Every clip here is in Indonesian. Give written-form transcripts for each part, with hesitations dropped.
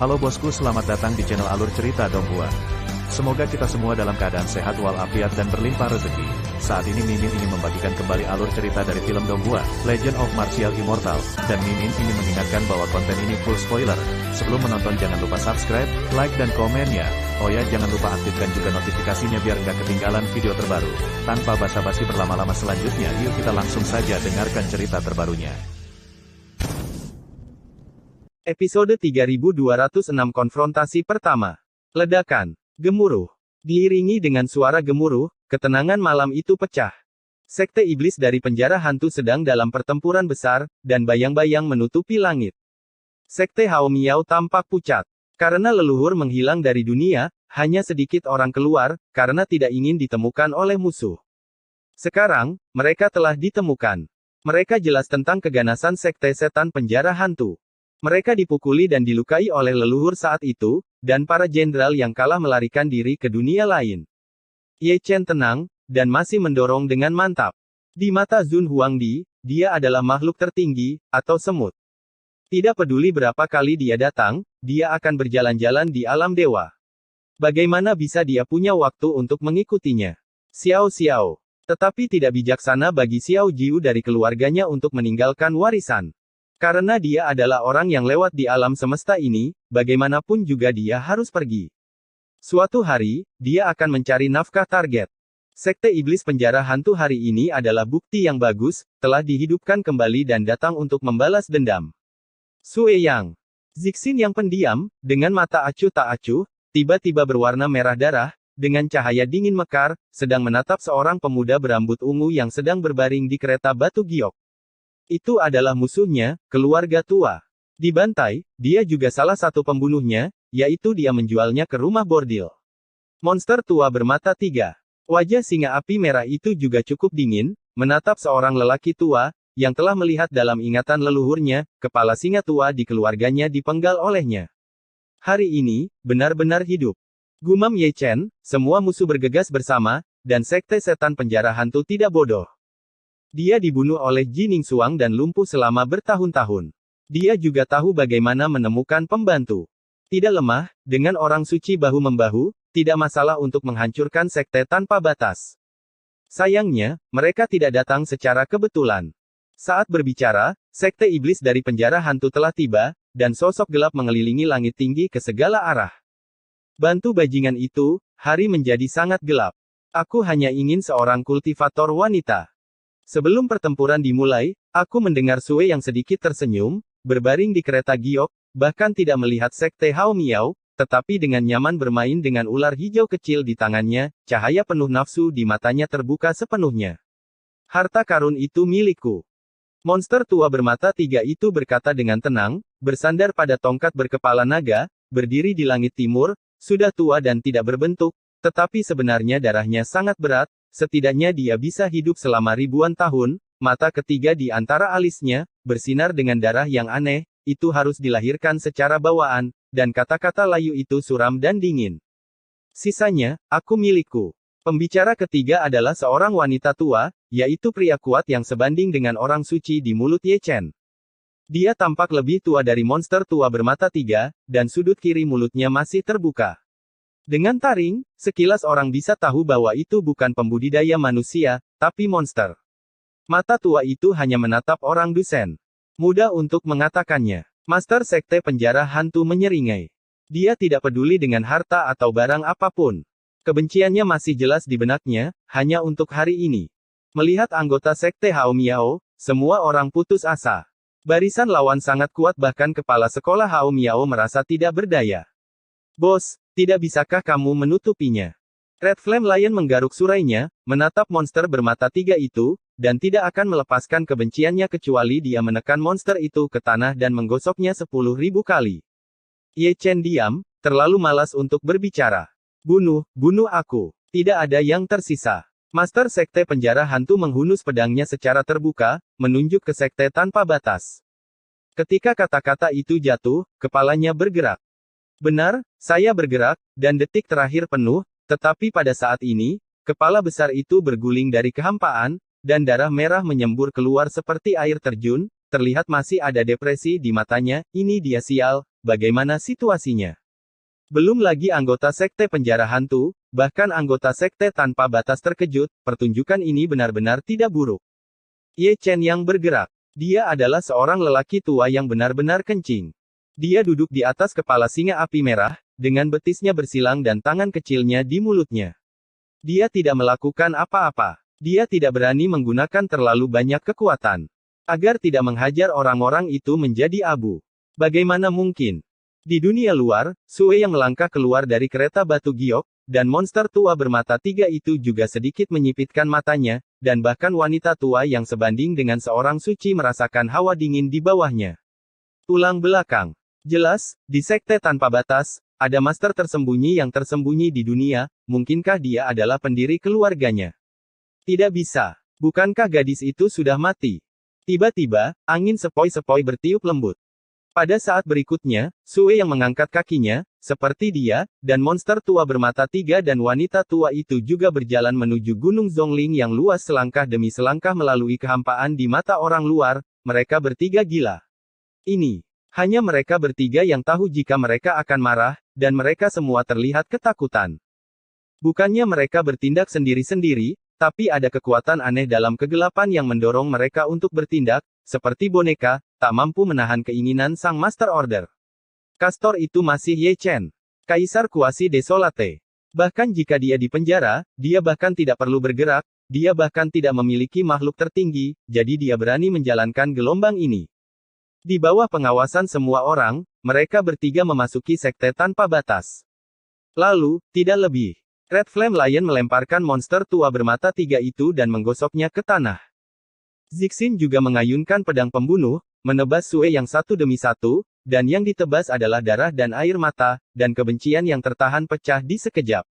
Halo bosku, selamat datang di channel Alur Cerita Donghua. Semoga kita semua dalam keadaan sehat walafiat dan berlimpah rezeki. Saat ini Mimin ingin membagikan kembali alur cerita dari film Donghua, Legend of Martial Immortal, dan Mimin ingin mengingatkan bahwa konten ini full spoiler. Sebelum menonton jangan lupa subscribe, like dan komen ya. Oh ya, jangan lupa aktifkan juga notifikasinya biar nggak ketinggalan video terbaru. Tanpa basa-basi berlama-lama selanjutnya, yuk kita langsung saja dengarkan cerita terbarunya. Episode 3206 Konfrontasi Pertama. Ledakan. Gemuruh. Diiringi dengan suara gemuruh, ketenangan malam itu pecah. Sekte iblis dari penjara hantu sedang dalam pertempuran besar, dan bayang-bayang menutupi langit. Sekte Hao Miao tampak pucat. Karena leluhur menghilang dari dunia, hanya sedikit orang keluar, karena tidak ingin ditemukan oleh musuh. Sekarang, mereka telah ditemukan. Mereka jelas tentang keganasan sekte setan penjara hantu. Mereka dipukuli dan dilukai oleh leluhur saat itu, dan para jenderal yang kalah melarikan diri ke dunia lain. Ye Chen tenang, dan masih mendorong dengan mantap. Di mata Zun Huangdi, dia adalah makhluk tertinggi, atau semut. Tidak peduli berapa kali dia datang, dia akan berjalan-jalan di alam dewa. Bagaimana bisa dia punya waktu untuk mengikutinya? Xiao Xiao. Tetapi tidak bijaksana bagi Xiao Jiu dari keluarganya untuk meninggalkan warisan. Karena dia adalah orang yang lewat di alam semesta ini, bagaimanapun juga dia harus pergi. Suatu hari, dia akan mencari nafkah target. Sekte iblis penjara hantu hari ini adalah bukti yang bagus, telah dihidupkan kembali dan datang untuk membalas dendam. Sue Yang. Zixin yang pendiam, dengan mata acuh tak acuh, tiba-tiba berwarna merah darah, dengan cahaya dingin mekar, sedang menatap seorang pemuda berambut ungu yang sedang berbaring di kereta batu giok. Itu adalah musuhnya, keluarga tua. Dibantai, dia juga salah satu pembunuhnya, yaitu dia menjualnya ke rumah bordil. Monster tua bermata tiga. Wajah singa api merah itu juga cukup dingin, menatap seorang lelaki tua, yang telah melihat dalam ingatan leluhurnya, kepala singa tua di keluarganya dipenggal olehnya. Hari ini, benar-benar hidup. Gumam Ye Chen, semua musuh bergegas bersama, dan sekte setan penjara hantu tidak bodoh. Dia dibunuh oleh Ji Ningsuang dan lumpuh selama bertahun-tahun. Dia juga tahu bagaimana menemukan pembantu. Tidak lemah, dengan orang suci bahu-membahu, tidak masalah untuk menghancurkan sekte tanpa batas. Sayangnya, mereka tidak datang secara kebetulan. Saat berbicara, sekte iblis dari penjara hantu telah tiba, dan sosok gelap mengelilingi langit tinggi ke segala arah. Bantu bajingan itu, hari menjadi sangat gelap. Aku hanya ingin seorang kultivator wanita. Sebelum pertempuran dimulai, aku mendengar Sue yang sedikit tersenyum, berbaring di kereta giok, bahkan tidak melihat sekte Hao Miao, tetapi dengan nyaman bermain dengan ular hijau kecil di tangannya, cahaya penuh nafsu di matanya terbuka sepenuhnya. Harta karun itu milikku. Monster tua bermata tiga itu berkata dengan tenang, bersandar pada tongkat berkepala naga, berdiri di langit timur, sudah tua dan tidak berbentuk, tetapi sebenarnya darahnya sangat berat. Setidaknya dia bisa hidup selama ribuan tahun, mata ketiga di antara alisnya, bersinar dengan darah yang aneh, itu harus dilahirkan secara bawaan, dan kata-kata layu itu suram dan dingin. Sisanya, aku milikku. Pembicara ketiga adalah seorang wanita tua, yaitu pria kuat yang sebanding dengan orang suci di mulut Ye Chen. Dia tampak lebih tua dari monster tua bermata tiga, dan sudut kiri mulutnya masih terbuka. Dengan taring, sekilas orang bisa tahu bahwa itu bukan pembudidaya manusia, tapi monster. Mata tua itu hanya menatap orang dusen. Mudah untuk mengatakannya. Master sekte penjara hantu menyeringai. Dia tidak peduli dengan harta atau barang apapun. Kebenciannya masih jelas di benaknya, hanya untuk hari ini. Melihat anggota sekte Hao Miao, semua orang putus asa. Barisan lawan sangat kuat bahkan kepala sekolah Hao Miao merasa tidak berdaya. Bos, tidak bisakah kamu menutupinya? Red Flame Lion menggaruk surainya, menatap monster bermata tiga itu, dan tidak akan melepaskan kebenciannya kecuali dia menekan monster itu ke tanah dan menggosoknya 10.000 kali. Ye Chen diam, terlalu malas untuk berbicara. Bunuh aku. Tidak ada yang tersisa. Master sekte penjara hantu menghunus pedangnya secara terbuka, menunjuk ke sekte tanpa batas. Ketika kata-kata itu jatuh, kepalanya bergerak. Benar, saya bergerak, dan detik terakhir penuh, tetapi pada saat ini, kepala besar itu berguling dari kehampaan, dan darah merah menyembur keluar seperti air terjun, terlihat masih ada depresi di matanya, ini dia sial, bagaimana situasinya. Belum lagi anggota Sekte Penjara Hantu, bahkan anggota Sekte Tanpa Batas terkejut, pertunjukan ini benar-benar tidak buruk. Ye Chen yang bergerak. Dia adalah seorang lelaki tua yang benar-benar kencing. Dia duduk di atas kepala singa api merah, dengan betisnya bersilang dan tangan kecilnya di mulutnya. Dia tidak melakukan apa-apa. Dia tidak berani menggunakan terlalu banyak kekuatan. Agar tidak menghajar orang-orang itu menjadi abu. Bagaimana mungkin? Di dunia luar, Sue yang melangkah keluar dari kereta batu giok, dan monster tua bermata tiga itu juga sedikit menyipitkan matanya, dan bahkan wanita tua yang sebanding dengan seorang suci merasakan hawa dingin di bawahnya. Tulang belakang. Jelas, di Sekte Tanpa Batas, ada master tersembunyi yang tersembunyi di dunia, mungkinkah dia adalah pendiri keluarganya? Tidak bisa. Bukankah gadis itu sudah mati? Tiba-tiba, angin sepoi-sepoi bertiup lembut. Pada saat berikutnya, Sue yang mengangkat kakinya, seperti dia, dan monster tua bermata tiga dan wanita tua itu juga berjalan menuju Gunung Zhongling yang luas selangkah demi selangkah melalui kehampaan di mata orang luar, mereka bertiga gila. Ini, hanya mereka bertiga yang tahu jika mereka akan marah, dan mereka semua terlihat ketakutan. Bukannya mereka bertindak sendiri-sendiri, tapi ada kekuatan aneh dalam kegelapan yang mendorong mereka untuk bertindak, seperti boneka, tak mampu menahan keinginan sang Master Order. Kastor itu masih Ye Chen. Kaisar Kuasi Desolate. Bahkan jika dia di penjara, dia bahkan tidak perlu bergerak, dia bahkan tidak memiliki makhluk tertinggi, jadi dia berani menjalankan gelombang ini. Di bawah pengawasan semua orang, mereka bertiga memasuki Sekte Tanpa Batas. Lalu, tidak lebih. Red Flame Lion melemparkan monster tua bermata tiga itu dan menggosoknya ke tanah. Zixin juga mengayunkan pedang pembunuh, menebas Sue yang satu demi satu, dan yang ditebas adalah darah dan air mata, dan kebencian yang tertahan pecah di sekejap.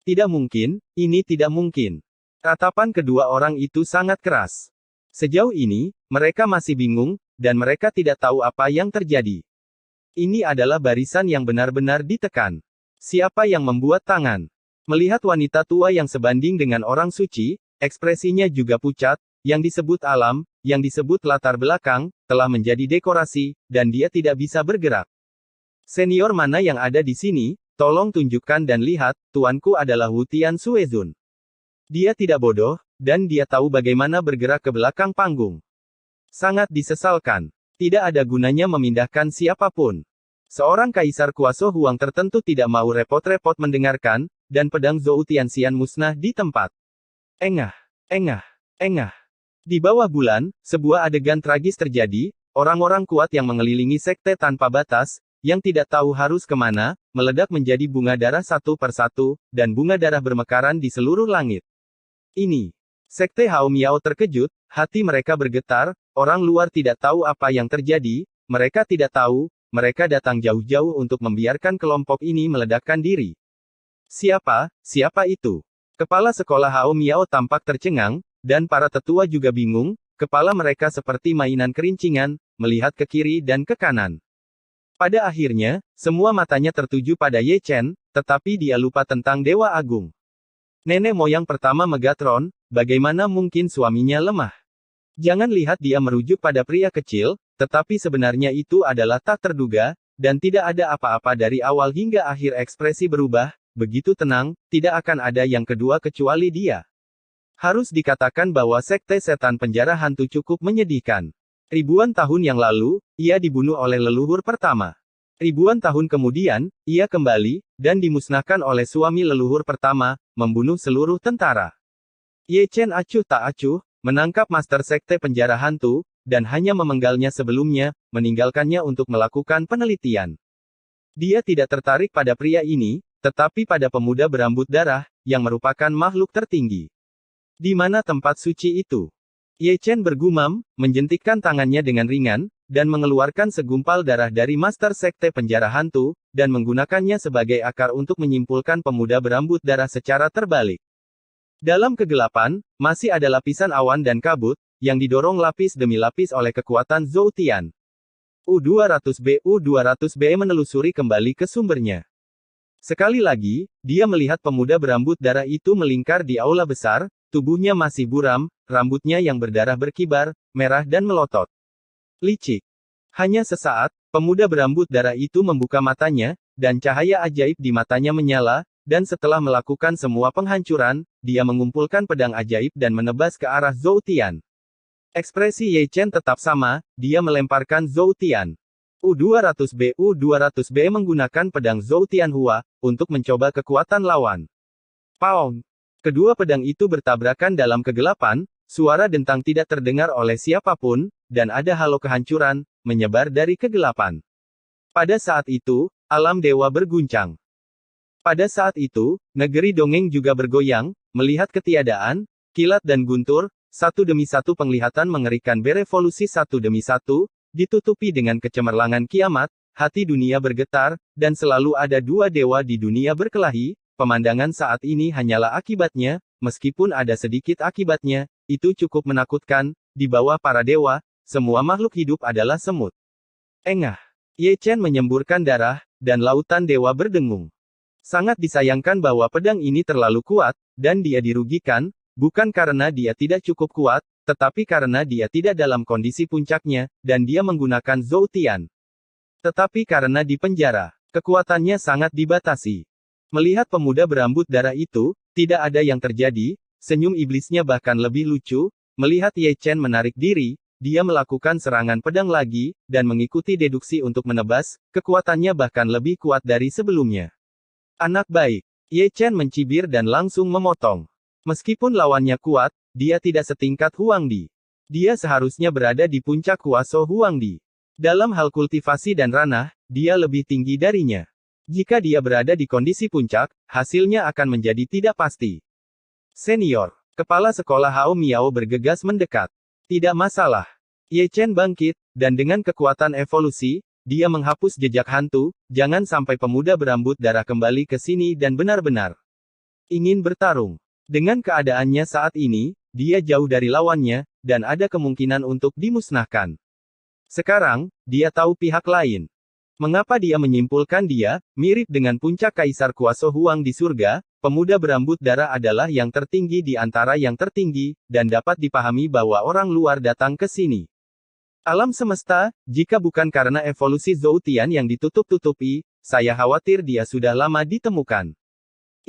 Tidak mungkin, ini tidak mungkin. Tatapan kedua orang itu sangat keras. Sejauh ini, mereka masih bingung, dan mereka tidak tahu apa yang terjadi. Ini adalah barisan yang benar-benar ditekan. Siapa yang membuat tangan? Melihat wanita tua yang sebanding dengan orang suci, ekspresinya juga pucat, yang disebut alam, yang disebut latar belakang, telah menjadi dekorasi, dan dia tidak bisa bergerak. Senior mana yang ada di sini? Tolong tunjukkan dan lihat, tuanku adalah Wu Tian Suezun. Dia tidak bodoh, dan dia tahu bagaimana bergerak ke belakang panggung. Sangat disesalkan. Tidak ada gunanya memindahkan siapapun. Seorang kaisar kuasa Huang tertentu tidak mau repot-repot mendengarkan, dan pedang Zhou Tianxian musnah di tempat. Engah, engah, engah. Di bawah bulan, sebuah adegan tragis terjadi, orang-orang kuat yang mengelilingi Sekte Tanpa Batas, yang tidak tahu harus kemana, meledak menjadi bunga darah satu persatu, dan bunga darah bermekaran di seluruh langit. Ini. Sekte Hao Miao terkejut, hati mereka bergetar, orang luar tidak tahu apa yang terjadi, mereka tidak tahu, mereka datang jauh-jauh untuk membiarkan kelompok ini meledakkan diri. Siapa itu? Kepala sekolah Hao Miao tampak tercengang, dan para tetua juga bingung, kepala mereka seperti mainan kerincingan, melihat ke kiri dan ke kanan. Pada akhirnya, semua matanya tertuju pada Ye Chen, tetapi dia lupa tentang Dewa Agung. Nenek moyang pertama Megatron, bagaimana mungkin suaminya lemah? Jangan lihat dia merujuk pada pria kecil, tetapi sebenarnya itu adalah tak terduga, dan tidak ada apa-apa dari awal hingga akhir ekspresi berubah, begitu tenang, tidak akan ada yang kedua kecuali dia. Harus dikatakan bahwa Sekte Setan Penjara Hantu cukup menyedihkan. Ribuan tahun yang lalu, ia dibunuh oleh leluhur pertama. Ribuan tahun kemudian, ia kembali, dan dimusnahkan oleh suami leluhur pertama, membunuh seluruh tentara. Ye Chen acuh tak acuh, menangkap Master Sekte Penjara Hantu, dan hanya memenggalnya sebelumnya, meninggalkannya untuk melakukan penelitian. Dia tidak tertarik pada pria ini, tetapi pada pemuda berambut darah, yang merupakan makhluk tertinggi. Di mana tempat suci itu? Ye Chen bergumam, menjentikkan tangannya dengan ringan, dan mengeluarkan segumpal darah dari Master Sekte Penjara Hantu, dan menggunakannya sebagai akar untuk menyimpulkan pemuda berambut darah secara terbalik. Dalam kegelapan, masih ada lapisan awan dan kabut, yang didorong lapis demi lapis oleh kekuatan Zhou Tian. U200B menelusuri kembali ke sumbernya. Sekali lagi, dia melihat pemuda berambut darah itu melingkar di aula besar, tubuhnya masih buram, rambutnya yang berdarah berkibar, merah dan melotot. Licik. Hanya sesaat, Pemuda berambut darah itu membuka matanya, dan cahaya ajaib di matanya menyala, dan setelah melakukan semua penghancuran, dia mengumpulkan pedang ajaib dan menebas ke arah Zhou Tian. Ekspresi Ye Chen tetap sama, dia melemparkan Zhou Tian. U-200B menggunakan pedang Zhou Tianhua, untuk mencoba kekuatan lawan. Pound! Kedua pedang itu bertabrakan dalam kegelapan, suara dentang tidak terdengar oleh siapapun, dan ada halo kehancuran, menyebar dari kegelapan. Pada saat itu, alam dewa berguncang. Pada saat itu, negeri dongeng juga bergoyang, melihat ketiadaan, kilat dan guntur, satu demi satu penglihatan mengerikan berevolusi satu demi satu, ditutupi dengan kecemerlangan kiamat, hati dunia bergetar, dan selalu ada dua dewa di dunia berkelahi, pemandangan saat ini hanyalah akibatnya, meskipun ada sedikit akibatnya, itu cukup menakutkan, di bawah para dewa, semua makhluk hidup adalah semut. Engah. Ye Chen menyemburkan darah, dan lautan dewa berdengung. Sangat disayangkan bahwa pedang ini terlalu kuat, dan dia dirugikan, bukan karena dia tidak cukup kuat, tetapi karena dia tidak dalam kondisi puncaknya, dan dia menggunakan Zhou Tian. Tetapi karena di penjara, kekuatannya sangat dibatasi. Melihat pemuda berambut darah itu, tidak ada yang terjadi, senyum iblisnya bahkan lebih lucu, melihat Ye Chen menarik diri, dia melakukan serangan pedang lagi, dan mengikuti deduksi untuk menebas, kekuatannya bahkan lebih kuat dari sebelumnya. Anak baik, Ye Chen mencibir dan langsung memotong. Meskipun lawannya kuat, dia tidak setingkat Huang Di. Dia seharusnya berada di puncak kuasa Huang Di. Dalam hal kultivasi dan ranah, dia lebih tinggi darinya. Jika dia berada di kondisi puncak, hasilnya akan menjadi tidak pasti. Senior, kepala sekolah Hao Miao bergegas mendekat. Tidak masalah. Ye Chen bangkit, dan dengan kekuatan evolusi, dia menghapus jejak hantu, jangan sampai pemuda berambut darah kembali ke sini dan benar-benar ingin bertarung. Dengan keadaannya saat ini, dia jauh dari lawannya, dan ada kemungkinan untuk dimusnahkan. Sekarang, dia tahu pihak lain. Mengapa dia menyimpulkan dia, mirip dengan puncak Kaisar Kuasa Huang di surga, pemuda berambut darah adalah yang tertinggi di antara yang tertinggi, dan dapat dipahami bahwa orang luar datang ke sini. Alam semesta, jika bukan karena evolusi Zhou Tian yang ditutup-tutupi, saya khawatir dia sudah lama ditemukan.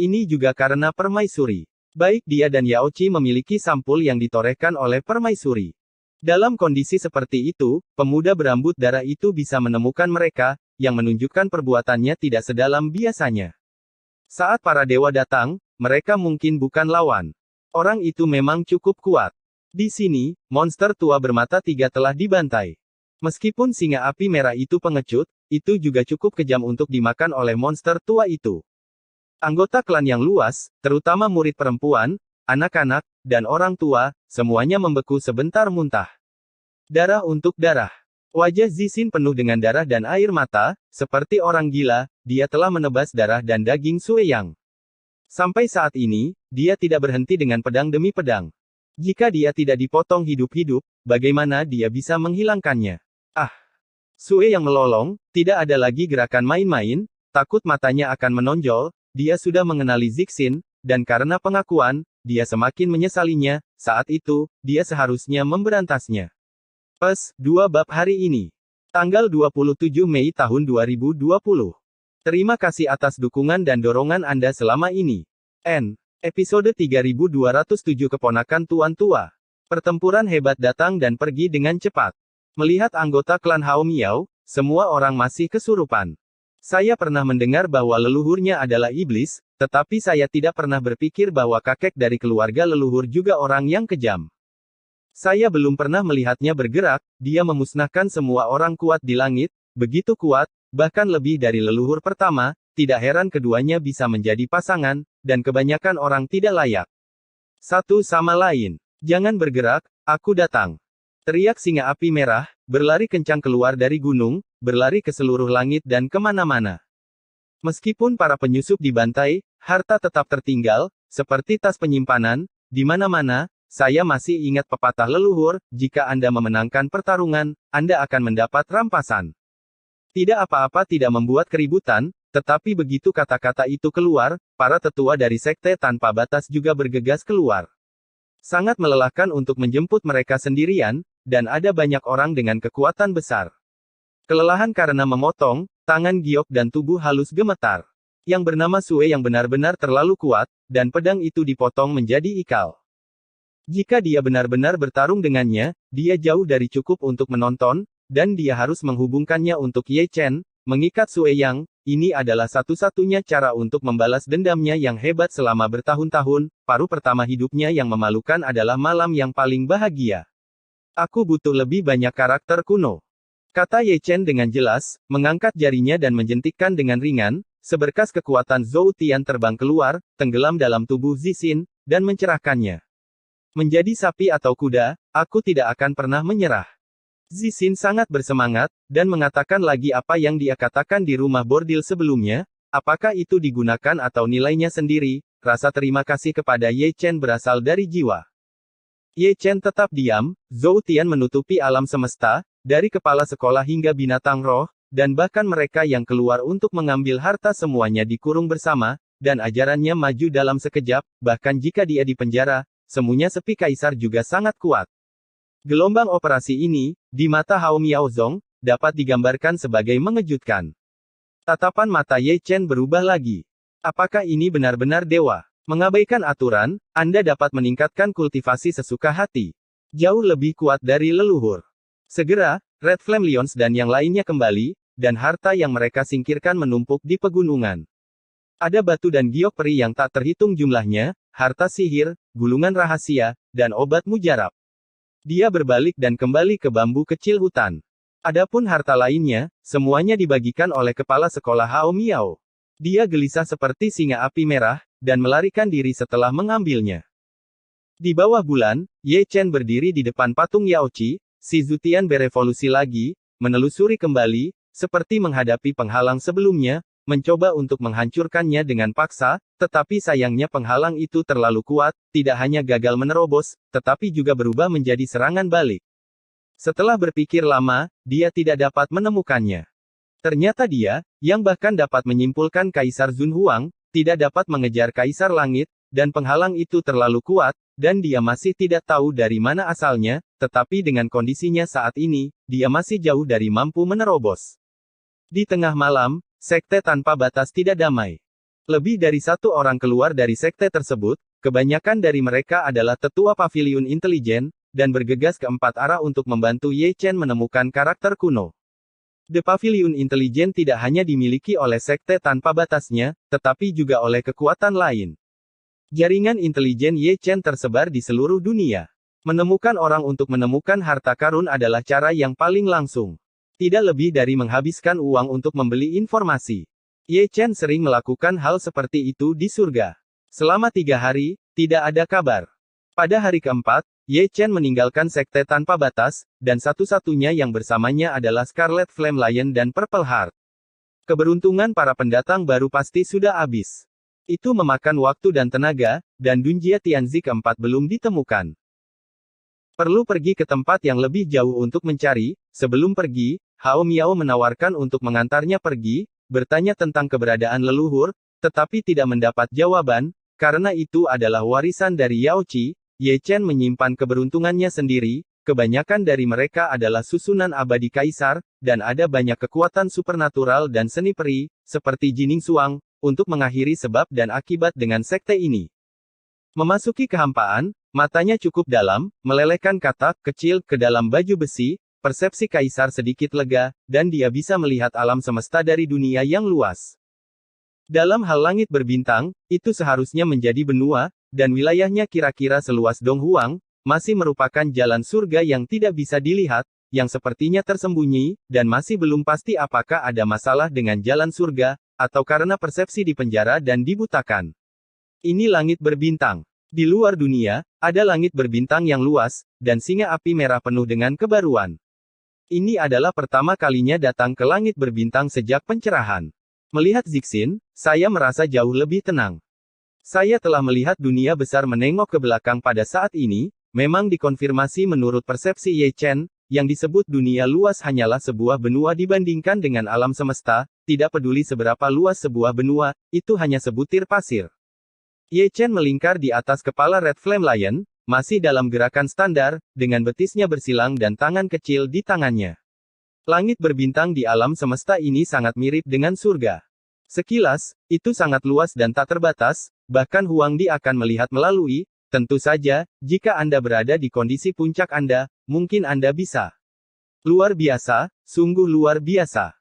Ini juga karena permaisuri. Baik dia dan Yao Qi memiliki sampul yang ditorehkan oleh permaisuri. Dalam kondisi seperti itu, pemuda berambut darah itu bisa menemukan mereka, yang menunjukkan perbuatannya tidak sedalam biasanya. Saat para dewa datang, mereka mungkin bukan lawan. Orang itu memang cukup kuat. Di sini, monster tua bermata tiga telah dibantai. Meskipun singa api merah itu pengecut, itu juga cukup kejam untuk dimakan oleh monster tua itu. Anggota klan yang luas, terutama murid perempuan, anak-anak, dan orang tua, semuanya membeku sebentar muntah. Darah untuk darah. Wajah Zixin penuh dengan darah dan air mata, seperti orang gila, dia telah menebas darah dan daging Sue Yang. Sampai saat ini, dia tidak berhenti dengan pedang demi pedang. Jika dia tidak dipotong hidup-hidup, bagaimana dia bisa menghilangkannya? Ah! Sue Yang melolong, tidak ada lagi gerakan main-main, takut matanya akan menonjol. Dia sudah mengenali Zixin, dan karena pengakuan, dia semakin menyesalinya, saat itu, dia seharusnya memberantasnya. Pes, 2 bab hari ini. Tanggal 27 Mei tahun 2020. Terima kasih atas dukungan dan dorongan Anda selama ini. Episode 3207 Keponakan Tuan Tua. Pertempuran hebat datang dan pergi dengan cepat. Melihat anggota klan Hao Miao, semua orang masih kesurupan. Saya pernah mendengar bahwa leluhurnya adalah iblis, tetapi saya tidak pernah berpikir bahwa kakek dari keluarga leluhur juga orang yang kejam. Saya belum pernah melihatnya bergerak, dia memusnahkan semua orang kuat di langit, begitu kuat, bahkan lebih dari leluhur pertama, tidak heran keduanya bisa menjadi pasangan, dan kebanyakan orang tidak layak. Satu sama lain. Jangan bergerak, aku datang. Teriak singa api merah, berlari kencang keluar dari gunung, berlari ke seluruh langit dan kemana-mana. Meskipun para penyusup dibantai, harta tetap tertinggal, seperti tas penyimpanan, di mana-mana. Saya masih ingat pepatah leluhur, jika Anda memenangkan pertarungan, Anda akan mendapat rampasan. Tidak apa-apa tidak membuat keributan, tetapi begitu kata-kata itu keluar, para tetua dari sekte tanpa batas juga bergegas keluar. Sangat melelahkan untuk menjemput mereka sendirian, dan ada banyak orang dengan kekuatan besar. Kelelahan karena memotong, tangan giok dan tubuh halus gemetar. Yang bernama Sue yang benar-benar terlalu kuat, dan pedang itu dipotong menjadi ikal. Jika dia benar-benar bertarung dengannya, dia jauh dari cukup untuk menonton, dan dia harus menghubungkannya untuk Ye Chen, mengikat Sue Yang. Ini adalah satu-satunya cara untuk membalas dendamnya yang hebat selama bertahun-tahun. Paruh pertama hidupnya yang memalukan adalah malam yang paling bahagia. Aku butuh lebih banyak karakter kuno, kata Ye Chen dengan jelas, mengangkat jarinya dan menjentikkan dengan ringan. Seberkas kekuatan Zhou Tian terbang keluar, tenggelam dalam tubuh Zixin, dan mencerahkannya. Menjadi sapi atau kuda, aku tidak akan pernah menyerah. Zixin sangat bersemangat, dan mengatakan lagi apa yang dia katakan di rumah bordil sebelumnya. Apakah itu digunakan atau nilainya sendiri, rasa terima kasih kepada Ye Chen berasal dari jiwa. Ye Chen tetap diam. Zhou Tian menutupi alam semesta, dari kepala sekolah hingga binatang roh, dan bahkan mereka yang keluar untuk mengambil harta semuanya dikurung bersama, dan ajarannya maju dalam sekejap, bahkan jika dia di penjara, semuanya sepi. Kaisar juga sangat kuat. Gelombang operasi ini, di mata Hao Miaozong, dapat digambarkan sebagai mengejutkan. Tatapan mata Ye Chen berubah lagi. Apakah ini benar-benar dewa? Mengabaikan aturan, Anda dapat meningkatkan kultivasi sesuka hati. Jauh lebih kuat dari leluhur. Segera, Red Flame Lions dan yang lainnya kembali, dan harta yang mereka singkirkan menumpuk di pegunungan. Ada batu dan giok peri yang tak terhitung jumlahnya, harta sihir, gulungan rahasia, dan obat mujarab. Dia berbalik dan kembali ke bambu kecil hutan. Adapun harta lainnya, semuanya dibagikan oleh kepala sekolah Hao Miao. Dia gelisah seperti singa api merah, dan melarikan diri setelah mengambilnya. Di bawah bulan, Ye Chen berdiri di depan patung Yao Qi. Si Zutian berevolusi lagi, menelusuri kembali, seperti menghadapi penghalang sebelumnya, mencoba untuk menghancurkannya dengan paksa, tetapi sayangnya penghalang itu terlalu kuat, tidak hanya gagal menerobos, tetapi juga berubah menjadi serangan balik. Setelah berpikir lama, dia tidak dapat menemukannya. Ternyata dia, yang bahkan dapat menyimpulkan Kaisar Zun Huang, tidak dapat mengejar Kaisar Langit, dan penghalang itu terlalu kuat, dan dia masih tidak tahu dari mana asalnya, tetapi dengan kondisinya saat ini, dia masih jauh dari mampu menerobos. Di tengah malam, sekte tanpa batas tidak damai. Lebih dari satu orang keluar dari sekte tersebut, kebanyakan dari mereka adalah tetua paviliun intelijen, dan bergegas ke empat arah untuk membantu Ye Chen menemukan karakter kuno. The Pavilion Intelijen tidak hanya dimiliki oleh sekte tanpa batasnya, tetapi juga oleh kekuatan lain. Jaringan intelijen Ye Chen tersebar di seluruh dunia. Menemukan orang untuk menemukan harta karun adalah cara yang paling langsung. Tidak lebih dari menghabiskan uang untuk membeli informasi. Ye Chen sering melakukan hal seperti itu di surga. Selama 3 hari, tidak ada kabar. Pada hari keempat, Ye Chen meninggalkan sekte tanpa batas, dan satu-satunya yang bersamanya adalah Scarlet Flame Lion dan Purple Heart. Keberuntungan para pendatang baru pasti sudah habis. Itu memakan waktu dan tenaga, dan Dunjia Tianzi keempat belum ditemukan. Perlu pergi ke tempat yang lebih jauh untuk mencari. Sebelum pergi, Hao Miao menawarkan untuk mengantarnya pergi, bertanya tentang keberadaan leluhur, tetapi tidak mendapat jawaban, karena itu adalah warisan dari Yao Qi. Ye Chen menyimpan keberuntungannya sendiri, kebanyakan dari mereka adalah susunan abadi kaisar, dan ada banyak kekuatan supernatural dan seni peri, seperti Jining Suang, untuk mengakhiri sebab dan akibat dengan sekte ini. Memasuki kehampaan, matanya cukup dalam, melelehkan katak kecil ke dalam baju besi, persepsi kaisar sedikit lega, dan dia bisa melihat alam semesta dari dunia yang luas. Dalam hal langit berbintang, itu seharusnya menjadi benua, dan wilayahnya kira-kira seluas Donghuang, masih merupakan jalan surga yang tidak bisa dilihat, yang sepertinya tersembunyi, dan masih belum pasti apakah ada masalah dengan jalan surga, atau karena persepsi di penjara dan dibutakan. Ini langit berbintang. Di luar dunia, ada langit berbintang yang luas, dan singa api merah penuh dengan kebaruan. Ini adalah pertama kalinya datang ke langit berbintang sejak pencerahan. Melihat Zixin, saya merasa jauh lebih tenang. Saya telah melihat dunia besar menengok ke belakang pada saat ini, memang dikonfirmasi menurut persepsi Ye Chen, yang disebut dunia luas hanyalah sebuah benua dibandingkan dengan alam semesta, tidak peduli seberapa luas sebuah benua, itu hanya sebutir pasir. Ye Chen melingkar di atas kepala Red Flame Lion, masih dalam gerakan standar, dengan betisnya bersilang dan tangan kecil di tangannya. Langit berbintang di alam semesta ini sangat mirip dengan surga. Sekilas, itu sangat luas dan tak terbatas, bahkan Huang Di akan melihat melalui, tentu saja, jika Anda berada di kondisi puncak Anda, mungkin Anda bisa. Luar biasa, sungguh luar biasa.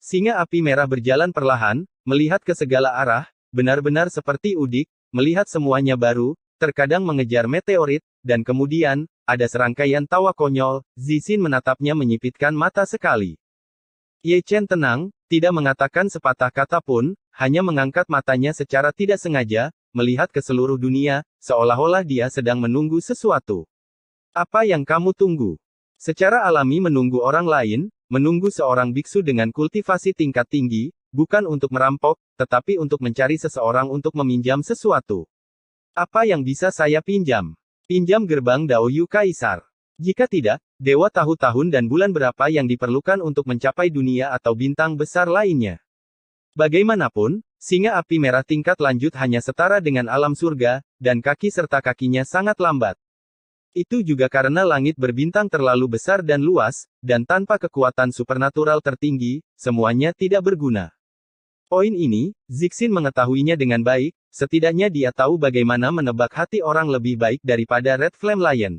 Singa api merah berjalan perlahan, melihat ke segala arah, benar-benar seperti udik, melihat semuanya baru, terkadang mengejar meteorit, dan kemudian, ada serangkaian tawa konyol. Zixin menatapnya menyipitkan mata sekali. Ye Chen tenang, tidak mengatakan sepatah kata pun, hanya mengangkat matanya secara tidak sengaja, melihat ke seluruh dunia, seolah-olah dia sedang menunggu sesuatu. Apa yang kamu tunggu? Secara alami menunggu orang lain, menunggu seorang biksu dengan kultivasi tingkat tinggi, bukan untuk merampok, tetapi untuk mencari seseorang untuk meminjam sesuatu. Apa yang bisa saya pinjam? Pinjam gerbang Daoyu Kaisar. Jika tidak, dewa tahun-tahun dan bulan berapa yang diperlukan untuk mencapai dunia atau bintang besar lainnya. Bagaimanapun, singa api merah tingkat lanjut hanya setara dengan alam surga, dan kaki serta kakinya sangat lambat. Itu juga karena langit berbintang terlalu besar dan luas, dan tanpa kekuatan supernatural tertinggi, semuanya tidak berguna. Poin ini, Zixin mengetahuinya dengan baik, setidaknya dia tahu bagaimana menebak hati orang lebih baik daripada Red Flame Lion.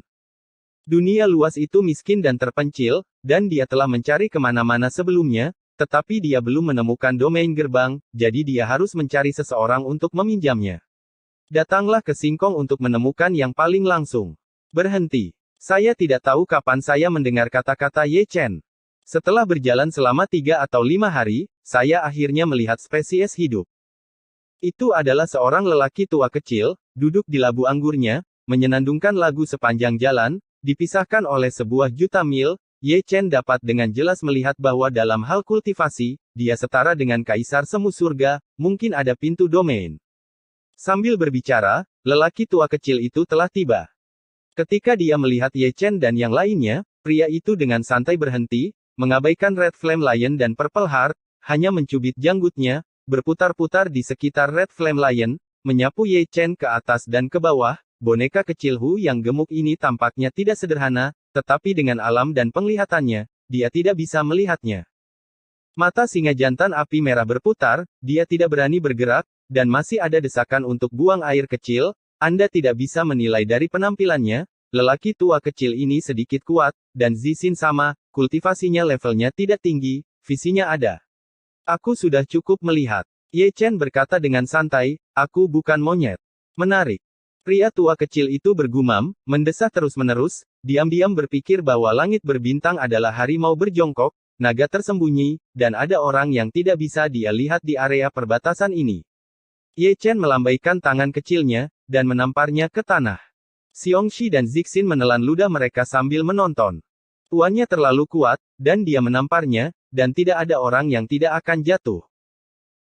Dunia luas itu miskin dan terpencil, dan dia telah mencari kemana-mana sebelumnya, tetapi dia belum menemukan domain gerbang, jadi dia harus mencari seseorang untuk meminjamnya. Datanglah ke Singkong untuk menemukan yang paling langsung. Berhenti. Saya tidak tahu kapan saya mendengar kata-kata Ye Chen. Setelah berjalan selama 3 atau 5 hari, saya akhirnya melihat spesies hidup. Itu adalah seorang lelaki tua kecil, duduk di labu anggurnya, menyenandungkan lagu sepanjang jalan, dipisahkan oleh sebuah juta mil. Ye Chen dapat dengan jelas melihat bahwa dalam hal kultivasi, dia setara dengan kaisar semu surga, mungkin ada pintu domain. Sambil berbicara, lelaki tua kecil itu telah tiba. Ketika dia melihat Ye Chen dan yang lainnya, pria itu dengan santai berhenti, mengabaikan Red Flame Lion dan Purple Heart, hanya mencubit janggutnya, berputar-putar di sekitar Red Flame Lion, menyapu Ye Chen ke atas dan ke bawah. Boneka kecil Hu yang gemuk ini tampaknya tidak sederhana, tetapi dengan alam dan penglihatannya, dia tidak bisa melihatnya. Mata singa jantan api merah berputar, dia tidak berani bergerak, dan masih ada desakan untuk buang air kecil. Anda tidak bisa menilai dari penampilannya, lelaki tua kecil ini sedikit kuat, dan Zixin sama, kultivasinya levelnya tidak tinggi, visinya ada. Aku sudah cukup melihat. Ye Chen berkata dengan santai, aku bukan monyet. Menarik. Pria tua kecil itu bergumam, mendesah terus-menerus, diam-diam berpikir bahwa langit berbintang adalah harimau berjongkok, naga tersembunyi, dan ada orang yang tidak bisa dia lihat di area perbatasan ini. Ye Chen melambaikan tangan kecilnya, dan menamparnya ke tanah. Xiongxi dan Zixin menelan ludah mereka sambil menonton. Tuannya terlalu kuat, dan dia menamparnya, dan tidak ada orang yang tidak akan jatuh.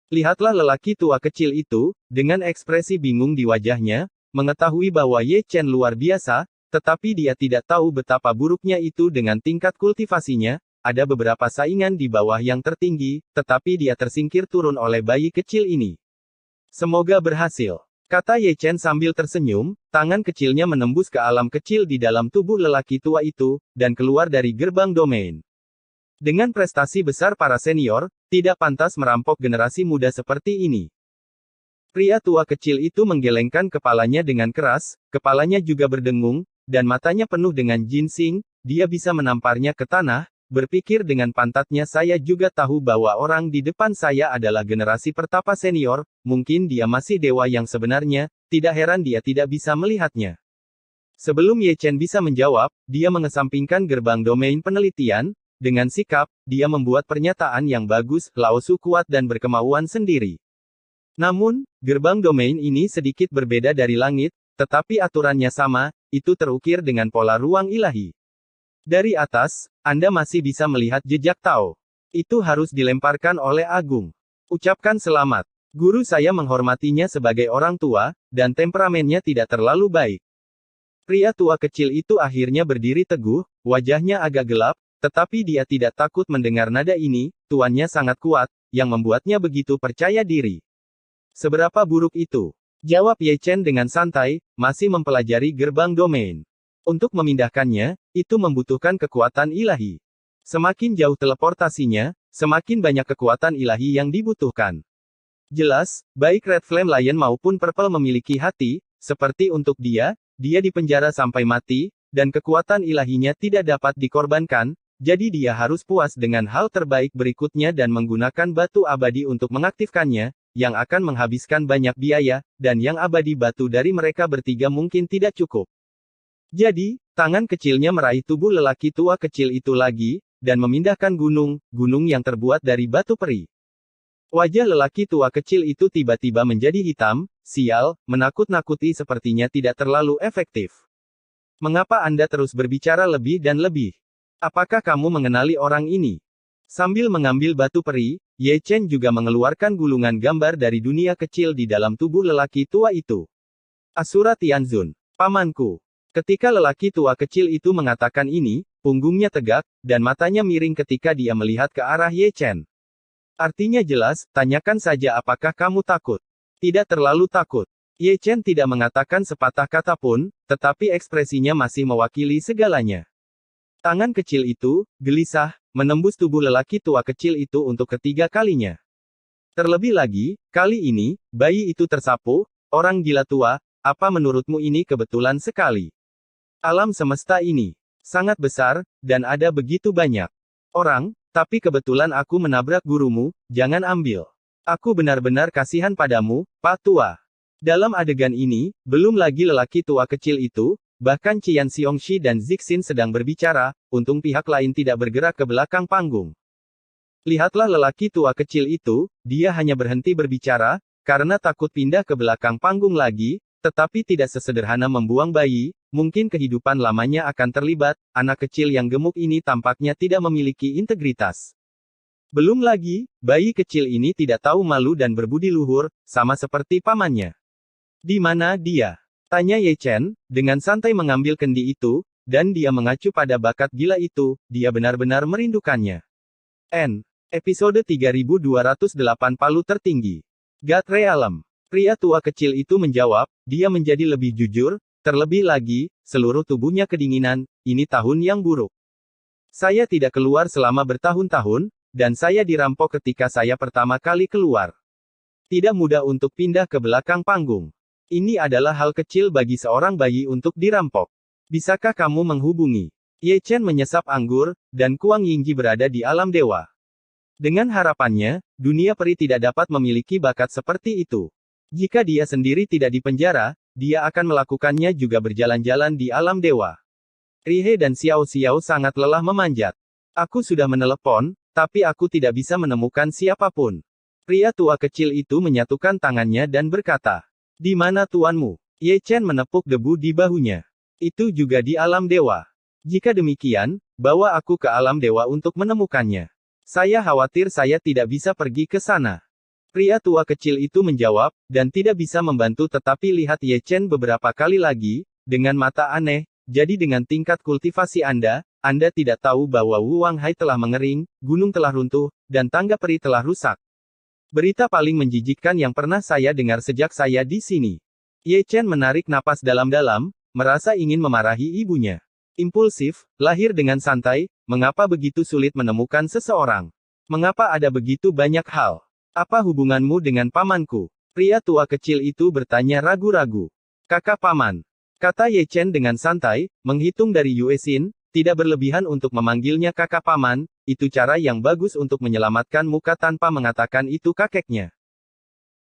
Lihatlah lelaki tua kecil itu, dengan ekspresi bingung di wajahnya, mengetahui bahwa Ye Chen luar biasa, tetapi dia tidak tahu betapa buruknya itu dengan tingkat kultivasinya. Ada beberapa saingan di bawah yang tertinggi, tetapi dia tersingkir turun oleh bayi kecil ini. Semoga berhasil, kata Ye Chen sambil tersenyum, tangan kecilnya menembus ke alam kecil di dalam tubuh lelaki tua itu, dan keluar dari gerbang domain. Dengan prestasi besar para senior, tidak pantas merampok generasi muda seperti ini. Pria tua kecil itu menggelengkan kepalanya dengan keras, kepalanya juga berdengung, dan matanya penuh dengan ginseng. Dia bisa menamparnya ke tanah, berpikir dengan pantatnya, saya juga tahu bahwa orang di depan saya adalah generasi pertapa senior, mungkin dia masih dewa yang sebenarnya, tidak heran dia tidak bisa melihatnya. Sebelum Ye Chen bisa menjawab, dia mengesampingkan gerbang domain penelitian. Dengan sikap, dia membuat pernyataan yang bagus, Lao Su kuat dan berkemauan sendiri. Namun, gerbang domain ini sedikit berbeda dari langit, tetapi aturannya sama, itu terukir dengan pola ruang ilahi. Dari atas, Anda masih bisa melihat jejak Tao. Itu harus dilemparkan oleh Agung. Ucapkan selamat. Guru saya menghormatinya sebagai orang tua, dan temperamennya tidak terlalu baik. Pria tua kecil itu akhirnya berdiri teguh, wajahnya agak gelap, tetapi dia tidak takut mendengar nada ini, tuannya sangat kuat, yang membuatnya begitu percaya diri. Seberapa buruk itu? Jawab Ye Chen dengan santai, masih mempelajari gerbang domain. Untuk memindahkannya, itu membutuhkan kekuatan ilahi. Semakin jauh teleportasinya, semakin banyak kekuatan ilahi yang dibutuhkan. Jelas, baik Red Flame Lion maupun Purple memiliki hati, seperti untuk dia dipenjara sampai mati, dan kekuatan ilahinya tidak dapat dikorbankan, jadi dia harus puas dengan hal terbaik berikutnya dan menggunakan batu abadi untuk mengaktifkannya, yang akan menghabiskan banyak biaya, dan yang abadi batu dari mereka bertiga mungkin tidak cukup. Jadi, tangan kecilnya meraih tubuh lelaki tua kecil itu lagi, dan memindahkan gunung yang terbuat dari batu peri. Wajah lelaki tua kecil itu tiba-tiba menjadi hitam, sial, menakut-nakuti sepertinya tidak terlalu efektif. Mengapa Anda terus berbicara lebih dan lebih? Apakah kamu mengenali orang ini? Sambil mengambil batu peri, Ye Chen juga mengeluarkan gulungan gambar dari dunia kecil di dalam tubuh lelaki tua itu. Asura Tianzun, pamanku. Ketika lelaki tua kecil itu mengatakan ini, punggungnya tegak, dan matanya miring ketika dia melihat ke arah Ye Chen. Artinya jelas, tanyakan saja apakah kamu takut. Tidak terlalu takut. Ye Chen tidak mengatakan sepatah kata pun, tetapi ekspresinya masih mewakili segalanya. Tangan kecil itu, gelisah, menembus tubuh lelaki tua kecil itu untuk ketiga kalinya. Terlebih lagi, kali ini, bayi itu tersapu, orang gila tua, apa menurutmu ini kebetulan sekali? Alam semesta ini sangat besar, dan ada begitu banyak orang, tapi kebetulan aku menabrak gurumu, jangan ambil. Aku benar-benar kasihan padamu, Pak Tua. Dalam adegan ini, belum lagi lelaki tua kecil itu, bahkan Qian Xiongxi dan Zixin sedang berbicara, untung pihak lain tidak bergerak ke belakang panggung. Lihatlah lelaki tua kecil itu, dia hanya berhenti berbicara, karena takut pindah ke belakang panggung lagi, tetapi tidak sesederhana membuang bayi, mungkin kehidupan lamanya akan terlibat, anak kecil yang gemuk ini tampaknya tidak memiliki integritas. Belum lagi, bayi kecil ini tidak tahu malu dan berbudi luhur, sama seperti pamannya. Di mana dia? Tanya Ye Chen, dengan santai mengambil kendi itu, dan dia mengacu pada bakat gila itu, dia benar-benar merindukannya. Episode 3208 Palu Tertinggi. God Realm. Pria tua kecil itu menjawab, dia menjadi lebih jujur, terlebih lagi, seluruh tubuhnya kedinginan, ini tahun yang buruk. Saya tidak keluar selama bertahun-tahun, dan saya dirampok ketika saya pertama kali keluar. Tidak mudah untuk pindah ke belakang panggung. Ini adalah hal kecil bagi seorang bayi untuk dirampok. Bisakah kamu menghubungi? Ye Chen menyesap anggur, dan Kuang Yingji berada di alam dewa. Dengan harapannya, dunia peri tidak dapat memiliki bakat seperti itu. Jika dia sendiri tidak dipenjara, dia akan melakukannya juga berjalan-jalan di alam dewa. Rihe dan Xiao Xiao sangat lelah memanjat. Aku sudah menelepon, tapi aku tidak bisa menemukan siapapun. Pria tua kecil itu menyatukan tangannya dan berkata, di mana tuanmu? Ye Chen menepuk debu di bahunya. Itu juga di alam dewa. Jika demikian, bawa aku ke alam dewa untuk menemukannya. Saya khawatir saya tidak bisa pergi ke sana. Pria tua kecil itu menjawab, dan tidak bisa membantu tetapi lihat Ye Chen beberapa kali lagi, dengan mata aneh, jadi dengan tingkat kultivasi Anda tidak tahu bahwa Wu Wanghai telah mengering, gunung telah runtuh, dan tangga peri telah rusak. Berita paling menjijikkan yang pernah saya dengar sejak saya di sini. Ye Chen menarik napas dalam-dalam, merasa ingin memarahi ibunya. Impulsif, lahir dengan santai, mengapa begitu sulit menemukan seseorang? Mengapa ada begitu banyak hal? Apa hubunganmu dengan pamanku? Pria tua kecil itu bertanya ragu-ragu. Kakak paman. Kata Ye Chen dengan santai, menghitung dari Yue Xin, tidak berlebihan untuk memanggilnya kakak paman, itu cara yang bagus untuk menyelamatkan muka tanpa mengatakan itu kakeknya.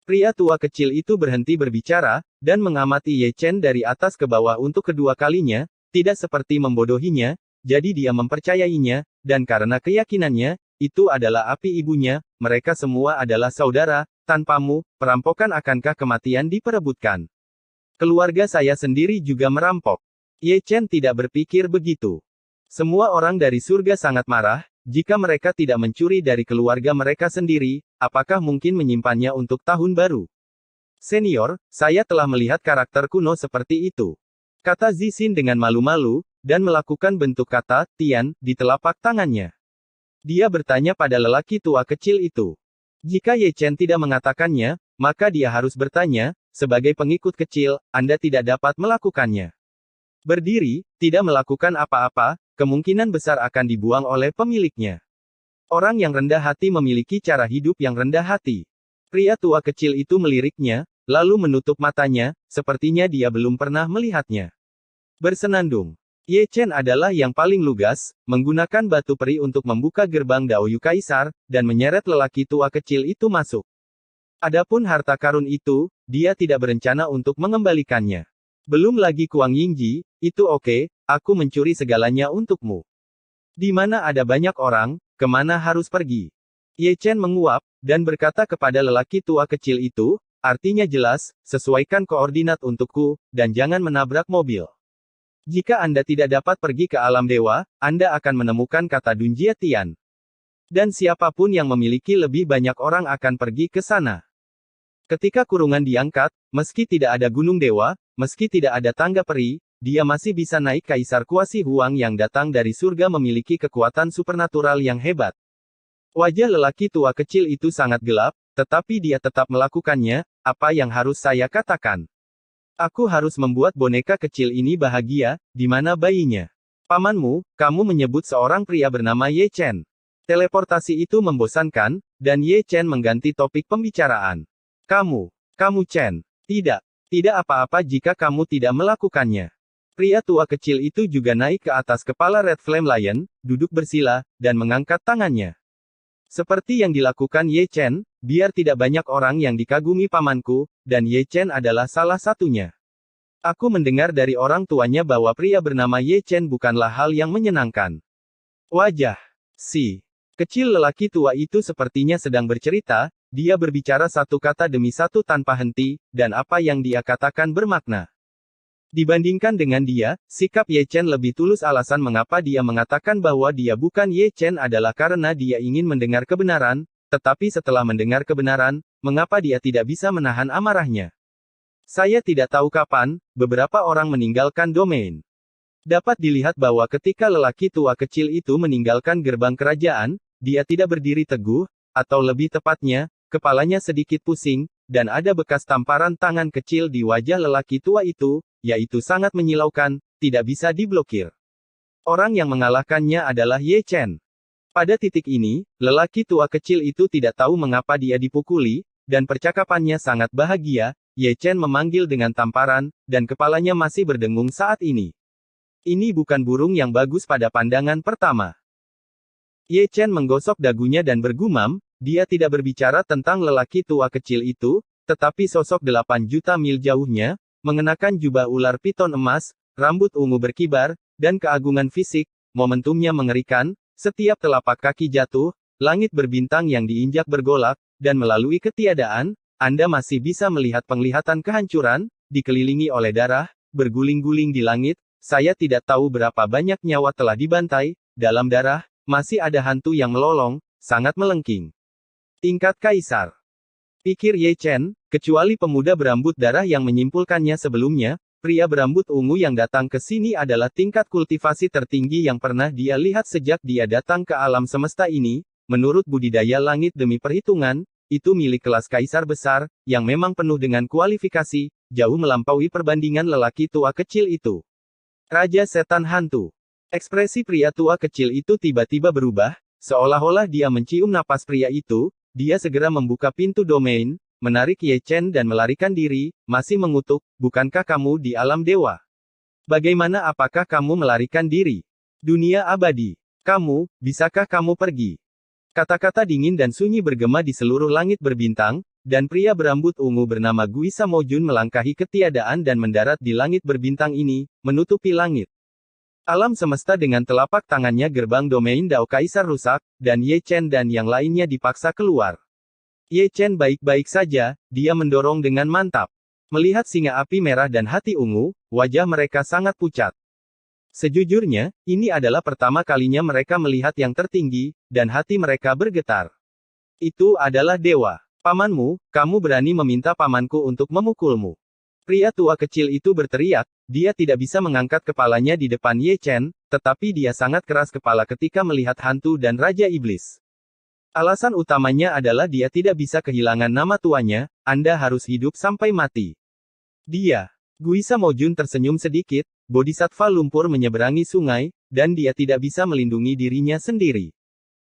Pria tua kecil itu berhenti berbicara, dan mengamati Ye Chen dari atas ke bawah untuk kedua kalinya, tidak seperti membodohinya, jadi dia mempercayainya, dan karena keyakinannya, itu adalah api ibunya, mereka semua adalah saudara, tanpamu, perampokan akankah kematian diperebutkan? Keluarga saya sendiri juga merampok. Ye Chen tidak berpikir begitu. Semua orang dari surga sangat marah, jika mereka tidak mencuri dari keluarga mereka sendiri, apakah mungkin menyimpannya untuk tahun baru? Senior, saya telah melihat karakter kuno seperti itu. Kata Zixin dengan malu-malu, dan melakukan bentuk kata, Tian, di telapak tangannya. Dia bertanya pada lelaki tua kecil itu. Jika Ye Chen tidak mengatakannya, maka dia harus bertanya, sebagai pengikut kecil, Anda tidak dapat melakukannya. Berdiri, tidak melakukan apa-apa, kemungkinan besar akan dibuang oleh pemiliknya. Orang yang rendah hati memiliki cara hidup yang rendah hati. Pria tua kecil itu meliriknya, lalu menutup matanya, sepertinya dia belum pernah melihatnya. Bersenandung. Ye Chen adalah yang paling lugas, menggunakan batu peri untuk membuka gerbang Daoyu Kaisar, dan menyeret lelaki tua kecil itu masuk. Adapun harta karun itu, dia tidak berencana untuk mengembalikannya. Belum lagi Kuang Yingji, itu oke, aku mencuri segalanya untukmu. Di mana ada banyak orang, kemana harus pergi? Ye Chen menguap, dan berkata kepada lelaki tua kecil itu, artinya jelas, sesuaikan koordinat untukku, dan jangan menabrak mobil. Jika Anda tidak dapat pergi ke alam dewa, Anda akan menemukan kata Dunjia Tian. Dan siapapun yang memiliki lebih banyak orang akan pergi ke sana. Ketika kurungan diangkat, meski tidak ada gunung dewa, meski tidak ada tangga peri, dia masih bisa naik. Kaisar Kuasi Huang yang datang dari surga memiliki kekuatan supernatural yang hebat. Wajah lelaki tua kecil itu sangat gelap, tetapi dia tetap melakukannya. Apa yang harus saya katakan? Aku harus membuat boneka kecil ini bahagia, di mana bayinya? Pamanmu, kamu menyebut seorang pria bernama Ye Chen. Teleportasi itu membosankan, dan Ye Chen mengganti topik pembicaraan. Kamu Chen. Tidak apa-apa jika kamu tidak melakukannya. Pria tua kecil itu juga naik ke atas kepala Red Flame Lion, duduk bersila, dan mengangkat tangannya. Seperti yang dilakukan Ye Chen, biar tidak banyak orang yang dikagumi pamanku, dan Ye Chen adalah salah satunya. Aku mendengar dari orang tuanya bahwa pria bernama Ye Chen bukanlah hal yang menyenangkan. Wajah si kecil lelaki tua itu sepertinya sedang bercerita, dia berbicara satu kata demi satu tanpa henti, dan apa yang dia katakan bermakna. Dibandingkan dengan dia, sikap Ye Chen lebih tulus. Alasan mengapa dia mengatakan bahwa dia bukan Ye Chen adalah karena dia ingin mendengar kebenaran, tetapi setelah mendengar kebenaran, mengapa dia tidak bisa menahan amarahnya? Saya tidak tahu kapan, beberapa orang meninggalkan domain. Dapat dilihat bahwa ketika lelaki tua kecil itu meninggalkan gerbang kerajaan, dia tidak berdiri teguh, atau lebih tepatnya, kepalanya sedikit pusing, dan ada bekas tamparan tangan kecil di wajah lelaki tua itu, yaitu sangat menyilaukan, tidak bisa diblokir. Orang yang mengalahkannya adalah Ye Chen. Pada titik ini, lelaki tua kecil itu tidak tahu mengapa dia dipukuli, dan percakapannya sangat bahagia. Ye Chen memanggil dengan tamparan, dan kepalanya masih berdengung saat ini. Ini bukan burung yang bagus pada pandangan pertama. Ye Chen menggosok dagunya dan bergumam, dia tidak berbicara tentang lelaki tua kecil itu, tetapi sosok 8 juta mil jauhnya, mengenakan jubah ular piton emas, rambut ungu berkibar, dan keagungan fisik, momentumnya mengerikan, setiap telapak kaki jatuh, langit berbintang yang diinjak bergolak, dan melalui ketiadaan, Anda masih bisa melihat penglihatan kehancuran, dikelilingi oleh darah, berguling-guling di langit. Saya tidak tahu berapa banyak nyawa telah dibantai, dalam darah, masih ada hantu yang melolong, sangat melengking. Tingkat Kaisar. Pikir Ye Chen, kecuali pemuda berambut darah yang menyimpulkannya sebelumnya, pria berambut ungu yang datang ke sini adalah tingkat kultivasi tertinggi yang pernah dia lihat sejak dia datang ke alam semesta ini. Menurut budidaya langit demi perhitungan, itu milik kelas kaisar besar, yang memang penuh dengan kualifikasi, jauh melampaui perbandingan lelaki tua kecil itu. Raja Setan Hantu. Ekspresi pria tua kecil itu tiba-tiba berubah, seolah-olah dia mencium napas pria itu. Dia segera membuka pintu domain, menarik Ye Chen dan melarikan diri, masih mengutuk, bukankah kamu di alam dewa? Bagaimana apakah kamu melarikan diri? Dunia abadi. Kamu, bisakah kamu pergi? Kata-kata dingin dan sunyi bergema di seluruh langit berbintang, dan pria berambut ungu bernama Guisa Mojun melangkahi ketiadaan dan mendarat di langit berbintang ini, menutupi langit. Alam semesta dengan telapak tangannya gerbang domain Dao Kaisar rusak, dan Ye Chen dan yang lainnya dipaksa keluar. Ye Chen baik-baik saja, dia mendorong dengan mantap. Melihat singa api merah dan hati ungu, wajah mereka sangat pucat. Sejujurnya, ini adalah pertama kalinya mereka melihat yang tertinggi, dan hati mereka bergetar. Itu adalah dewa. Pamanmu, kamu berani meminta pamanku untuk memukulmu. Pria tua kecil itu berteriak, dia tidak bisa mengangkat kepalanya di depan Ye Chen, tetapi dia sangat keras kepala ketika melihat hantu dan Raja Iblis. Alasan utamanya adalah dia tidak bisa kehilangan nama tuanya, Anda harus hidup sampai mati. Dia. Guisa Mojun tersenyum sedikit, bodhisattva lumpur menyeberangi sungai, dan dia tidak bisa melindungi dirinya sendiri.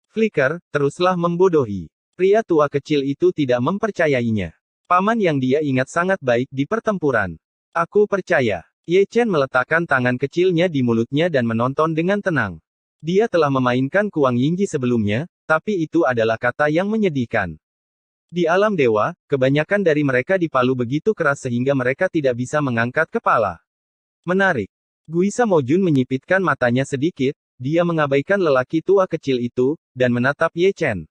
Flicker, teruslah membodohi. Pria tua kecil itu tidak mempercayainya. Paman yang dia ingat sangat baik di pertempuran. Aku percaya. Ye Chen meletakkan tangan kecilnya di mulutnya dan menonton dengan tenang. Dia telah memainkan Kuang Yingji sebelumnya, tapi itu adalah kata yang menyedihkan. Di alam dewa, kebanyakan dari mereka dipalu begitu keras sehingga mereka tidak bisa mengangkat kepala. Menarik. Guisa Mojun menyipitkan matanya sedikit, dia mengabaikan lelaki tua kecil itu, dan menatap Ye Chen.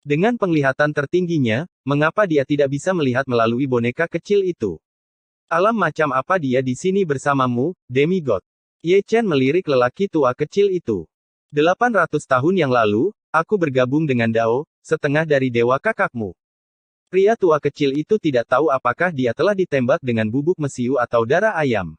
Dengan penglihatan tertingginya, mengapa dia tidak bisa melihat melalui boneka kecil itu? Alam macam apa dia di sini bersamamu, demigod? Ye Chen melirik lelaki tua kecil itu. 800 tahun yang lalu, aku bergabung dengan Dao, setengah dari dewa kakakmu. Pria tua kecil itu tidak tahu apakah dia telah ditembak dengan bubuk mesiu atau darah ayam.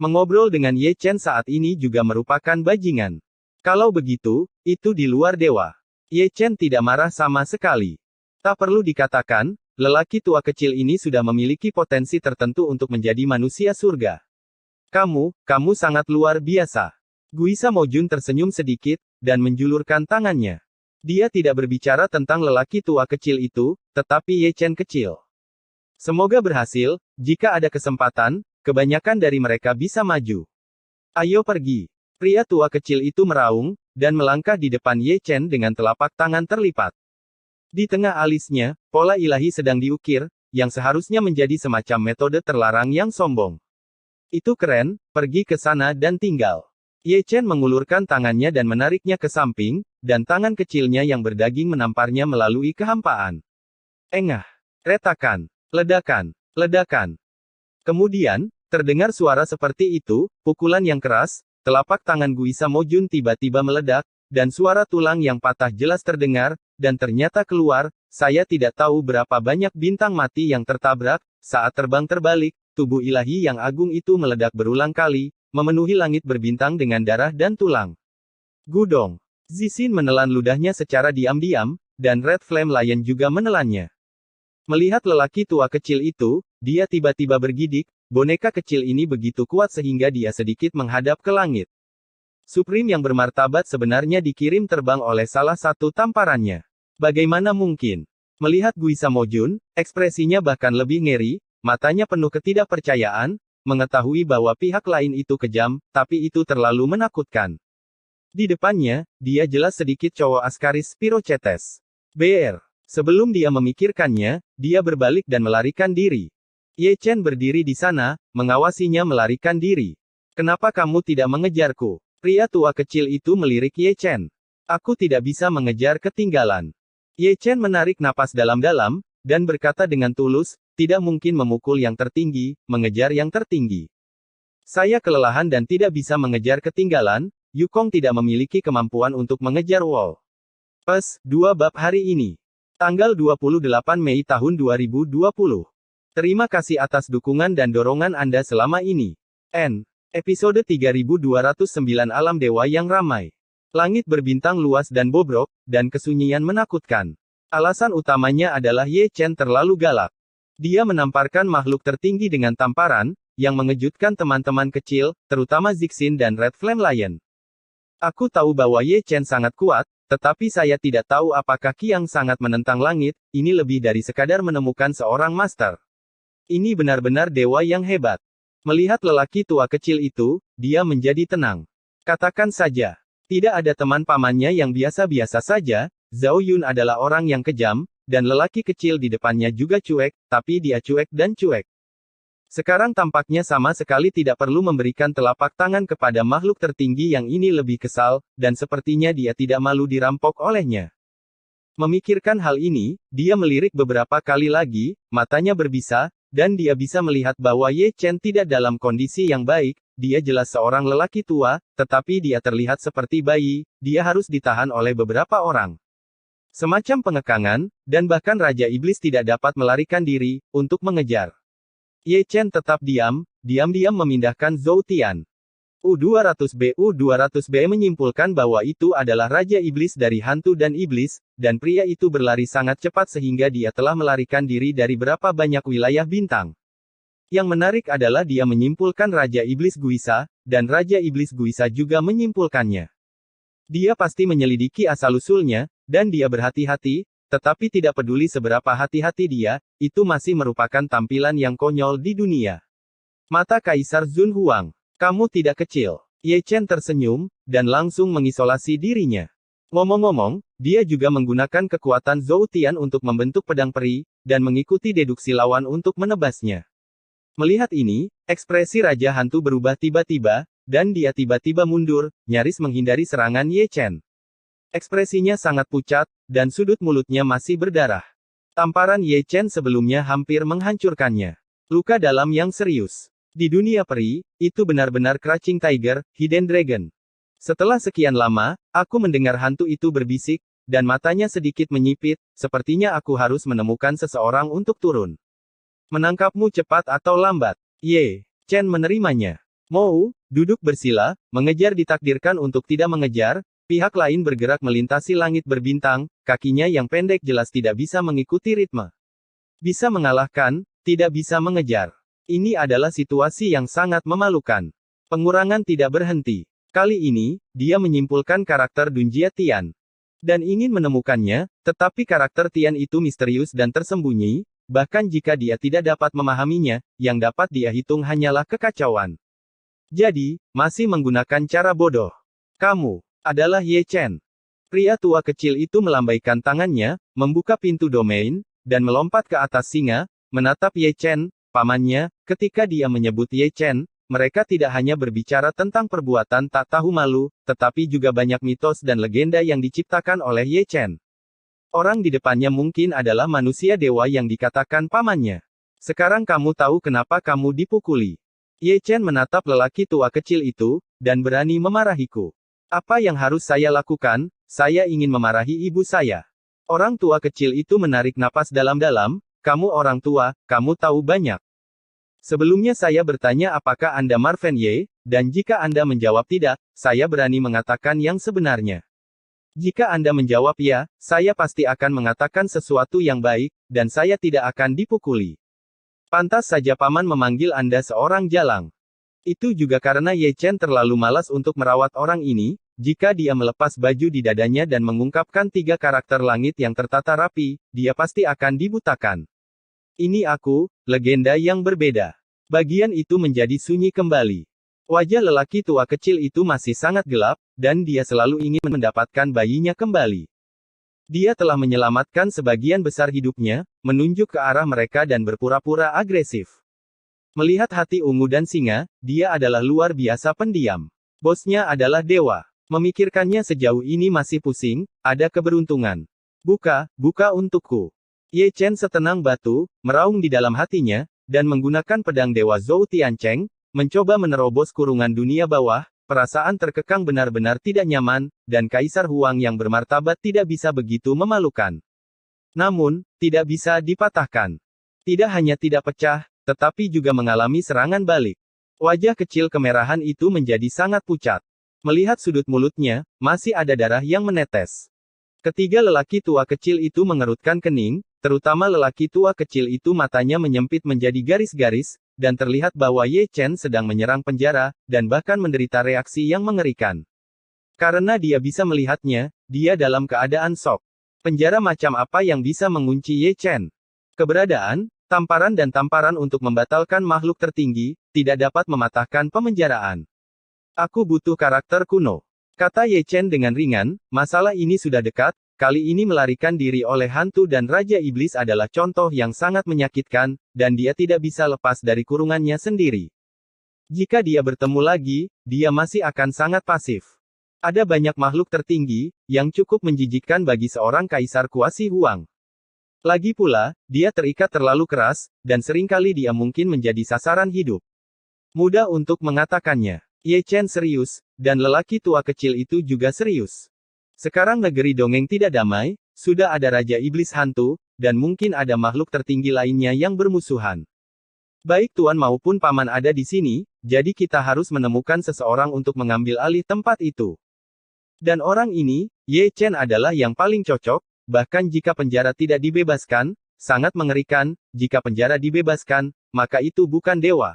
Mengobrol dengan Ye Chen saat ini juga merupakan bajingan. Kalau begitu, itu di luar dewa. Ye Chen tidak marah sama sekali. Tak perlu dikatakan, lelaki tua kecil ini sudah memiliki potensi tertentu untuk menjadi manusia surga. Kamu sangat luar biasa. Guisa Mojun tersenyum sedikit, dan menjulurkan tangannya. Dia tidak berbicara tentang lelaki tua kecil itu, tetapi Ye Chen kecil. Semoga berhasil, jika ada kesempatan, kebanyakan dari mereka bisa maju. Ayo pergi. Pria tua kecil itu meraung, dan melangkah di depan Ye Chen dengan telapak tangan terlipat. Di tengah alisnya, pola ilahi sedang diukir, yang seharusnya menjadi semacam metode terlarang yang sombong. Itu keren, pergi ke sana dan tinggal. Ye Chen mengulurkan tangannya dan menariknya ke samping, dan tangan kecilnya yang berdaging menamparnya melalui kehampaan. Engah. Retakan. Ledakan. Ledakan. Kemudian, terdengar suara seperti itu, pukulan yang keras, telapak tangan Guisa Mojun tiba-tiba meledak, dan suara tulang yang patah jelas terdengar, dan ternyata keluar, saya tidak tahu berapa banyak bintang mati yang tertabrak, saat terbang terbalik, tubuh ilahi yang agung itu meledak berulang kali, memenuhi langit berbintang dengan darah dan tulang. Gudong. Zixin menelan ludahnya secara diam-diam, dan Red Flame Lion juga menelannya. Melihat lelaki tua kecil itu, dia tiba-tiba bergidik, boneka kecil ini begitu kuat sehingga dia sedikit menghadap ke langit. Supreme yang bermartabat sebenarnya dikirim terbang oleh salah satu tamparannya. Bagaimana mungkin? Melihat Guisa Mojun, ekspresinya bahkan lebih ngeri, matanya penuh ketidakpercayaan, mengetahui bahwa pihak lain itu kejam, tapi itu terlalu menakutkan. Di depannya, dia jelas sedikit cowok askaris Spirochetes. BR. Sebelum dia memikirkannya, dia berbalik dan melarikan diri. Ye Chen berdiri di sana, mengawasinya melarikan diri. Kenapa kamu tidak mengejarku? Pria tua kecil itu melirik Ye Chen. Aku tidak bisa mengejar ketinggalan. Ye Chen menarik napas dalam-dalam, dan berkata dengan tulus, tidak mungkin memukul yang tertinggi, mengejar yang tertinggi. Saya kelelahan dan tidak bisa mengejar ketinggalan, Yukong tidak memiliki kemampuan untuk mengejar Wall. Pes, 2 bab hari ini. Tanggal 28 Mei tahun 2020. Terima kasih atas dukungan dan dorongan Anda selama ini. Episode 3209 Alam Dewa yang Ramai. Langit berbintang luas dan bobrok, dan kesunyian menakutkan. Alasan utamanya adalah Ye Chen terlalu galak. Dia menamparkan makhluk tertinggi dengan tamparan, yang mengejutkan teman-teman kecil, terutama Zixin dan Red Flame Lion. Aku tahu bahwa Ye Chen sangat kuat, tetapi saya tidak tahu apakah Qiang sangat menentang langit, ini lebih dari sekadar menemukan seorang master. Ini benar-benar dewa yang hebat. Melihat lelaki tua kecil itu, dia menjadi tenang. Katakan saja. Tidak ada teman pamannya yang biasa-biasa saja, Zhao Yun adalah orang yang kejam, dan lelaki kecil di depannya juga cuek, tapi dia cuek dan cuek. Sekarang tampaknya sama sekali tidak perlu memberikan telapak tangan kepada makhluk tertinggi yang ini lebih kesal, dan sepertinya dia tidak malu dirampok olehnya. Memikirkan hal ini, dia melirik beberapa kali lagi, matanya berbisa, dan dia bisa melihat bahwa Ye Chen tidak dalam kondisi yang baik. Dia jelas seorang lelaki tua, tetapi dia terlihat seperti bayi, dia harus ditahan oleh beberapa orang. Semacam pengekangan, dan bahkan Raja Iblis tidak dapat melarikan diri, untuk mengejar. Ye Chen tetap diam-diam memindahkan Zhou Tian. U200B menyimpulkan bahwa itu adalah Raja Iblis dari hantu dan iblis, dan pria itu berlari sangat cepat sehingga dia telah melarikan diri dari berapa banyak wilayah bintang. Yang menarik adalah dia menyimpulkan Raja Iblis Guisa, dan Raja Iblis Guisa juga menyimpulkannya. Dia pasti menyelidiki asal-usulnya, dan dia berhati-hati, tetapi tidak peduli seberapa hati-hati dia, itu masih merupakan tampilan yang konyol di dunia. Mata Kaisar Zun Huang. Kamu tidak kecil. Ye Chen tersenyum, dan langsung mengisolasi dirinya. Ngomong-ngomong, dia juga menggunakan kekuatan Zhou Tian untuk membentuk pedang peri, dan mengikuti deduksi lawan untuk menebasnya. Melihat ini, ekspresi Raja Hantu berubah tiba-tiba, dan dia tiba-tiba mundur, nyaris menghindari serangan Ye Chen. Ekspresinya sangat pucat, dan sudut mulutnya masih berdarah. Tamparan Ye Chen sebelumnya hampir menghancurkannya. Luka dalam yang serius. Di dunia peri, itu benar-benar Crouching Tiger, Hidden Dragon. Setelah sekian lama, aku mendengar hantu itu berbisik, dan matanya sedikit menyipit, sepertinya aku harus menemukan seseorang untuk turun. Menangkapmu cepat atau lambat. Ye Chen menerimanya. Mou, duduk bersila, mengejar ditakdirkan untuk tidak mengejar, pihak lain bergerak melintasi langit berbintang, kakinya yang pendek jelas tidak bisa mengikuti ritme. Bisa mengalahkan, tidak bisa mengejar. Ini adalah situasi yang sangat memalukan. Pengurangan tidak berhenti. Kali ini, dia menyimpulkan karakter Dunjia Tian. Dan ingin menemukannya, tetapi karakter Tian itu misterius dan tersembunyi, bahkan jika dia tidak dapat memahaminya, yang dapat dia hitung hanyalah kekacauan. Jadi, masih menggunakan cara bodoh. Kamu adalah Ye Chen. Pria tua kecil itu melambaikan tangannya, membuka pintu domain, dan melompat ke atas singa, menatap Ye Chen, pamannya. Ketika dia menyebut Ye Chen, mereka tidak hanya berbicara tentang perbuatan tak tahu malu, tetapi juga banyak mitos dan legenda yang diciptakan oleh Ye Chen. Orang di depannya mungkin adalah manusia dewa yang dikatakan pamannya. Sekarang kamu tahu kenapa kamu dipukuli. Ye Chen menatap lelaki tua kecil itu, dan berani memarahiku. Apa yang harus saya lakukan? Saya ingin memarahi ibu saya. Orang tua kecil itu menarik napas dalam-dalam. Kamu orang tua, kamu tahu banyak. Sebelumnya saya bertanya apakah Anda Marvin Ye, dan jika Anda menjawab tidak, saya berani mengatakan yang sebenarnya. Jika Anda menjawab ya, saya pasti akan mengatakan sesuatu yang baik, dan saya tidak akan dipukuli. Pantas saja paman memanggil Anda seorang jalang. Itu juga karena Ye Chen terlalu malas untuk merawat orang ini, jika dia melepas baju di dadanya dan mengungkapkan 3 karakter langit yang tertata rapi, dia pasti akan dibutakan. Ini aku, legenda yang berbeda. Bagian itu menjadi sunyi kembali. Wajah lelaki tua kecil itu masih sangat gelap, dan dia selalu ingin mendapatkan bayinya kembali. Dia telah menyelamatkan sebagian besar hidupnya, menunjuk ke arah mereka dan berpura-pura agresif. Melihat hati ungu dan singa, dia adalah luar biasa pendiam. Bosnya adalah dewa. Memikirkannya sejauh ini masih pusing, ada keberuntungan. Buka untukku. Ye Chen setenang batu, meraung di dalam hatinya, dan menggunakan pedang dewa Zhou Tiancheng, mencoba menerobos kurungan dunia bawah. Perasaan terkekang benar-benar tidak nyaman, dan Kaisar Huang yang bermartabat tidak bisa begitu memalukan. Namun, tidak bisa dipatahkan. Tidak hanya tidak pecah, tetapi juga mengalami serangan balik. Wajah kecil kemerahan itu menjadi sangat pucat. Melihat sudut mulutnya, masih ada darah yang menetes. Ketiga lelaki tua kecil itu mengerutkan kening, terutama lelaki tua kecil itu matanya menyempit menjadi garis-garis, dan terlihat bahwa Ye Chen sedang menyerang penjara, dan bahkan menderita reaksi yang mengerikan. Karena dia bisa melihatnya, dia dalam keadaan shock. Penjara macam apa yang bisa mengunci Ye Chen? Keberadaan, tamparan dan tamparan untuk membatalkan makhluk tertinggi, tidak dapat mematahkan pemenjaraan. Aku butuh karakter kuno. Kata Ye Chen dengan ringan, masalah ini sudah dekat, kali ini melarikan diri oleh hantu dan Raja Iblis adalah contoh yang sangat menyakitkan, dan dia tidak bisa lepas dari kurungannya sendiri. Jika dia bertemu lagi, dia masih akan sangat pasif. Ada banyak makhluk tertinggi, yang cukup menjijikkan bagi seorang Kaisar Kuasi Huang. Lagi pula, dia terikat terlalu keras, dan seringkali dia mungkin menjadi sasaran hidup. Mudah untuk mengatakannya. Ye Chen serius, dan lelaki tua kecil itu juga serius. Sekarang negeri dongeng tidak damai, sudah ada Raja Iblis hantu, dan mungkin ada makhluk tertinggi lainnya yang bermusuhan. Baik tuan maupun paman ada di sini, jadi kita harus menemukan seseorang untuk mengambil alih tempat itu. Dan orang ini, Ye Chen adalah yang paling cocok, bahkan jika penjara tidak dibebaskan, sangat mengerikan, jika penjara dibebaskan, maka itu bukan dewa.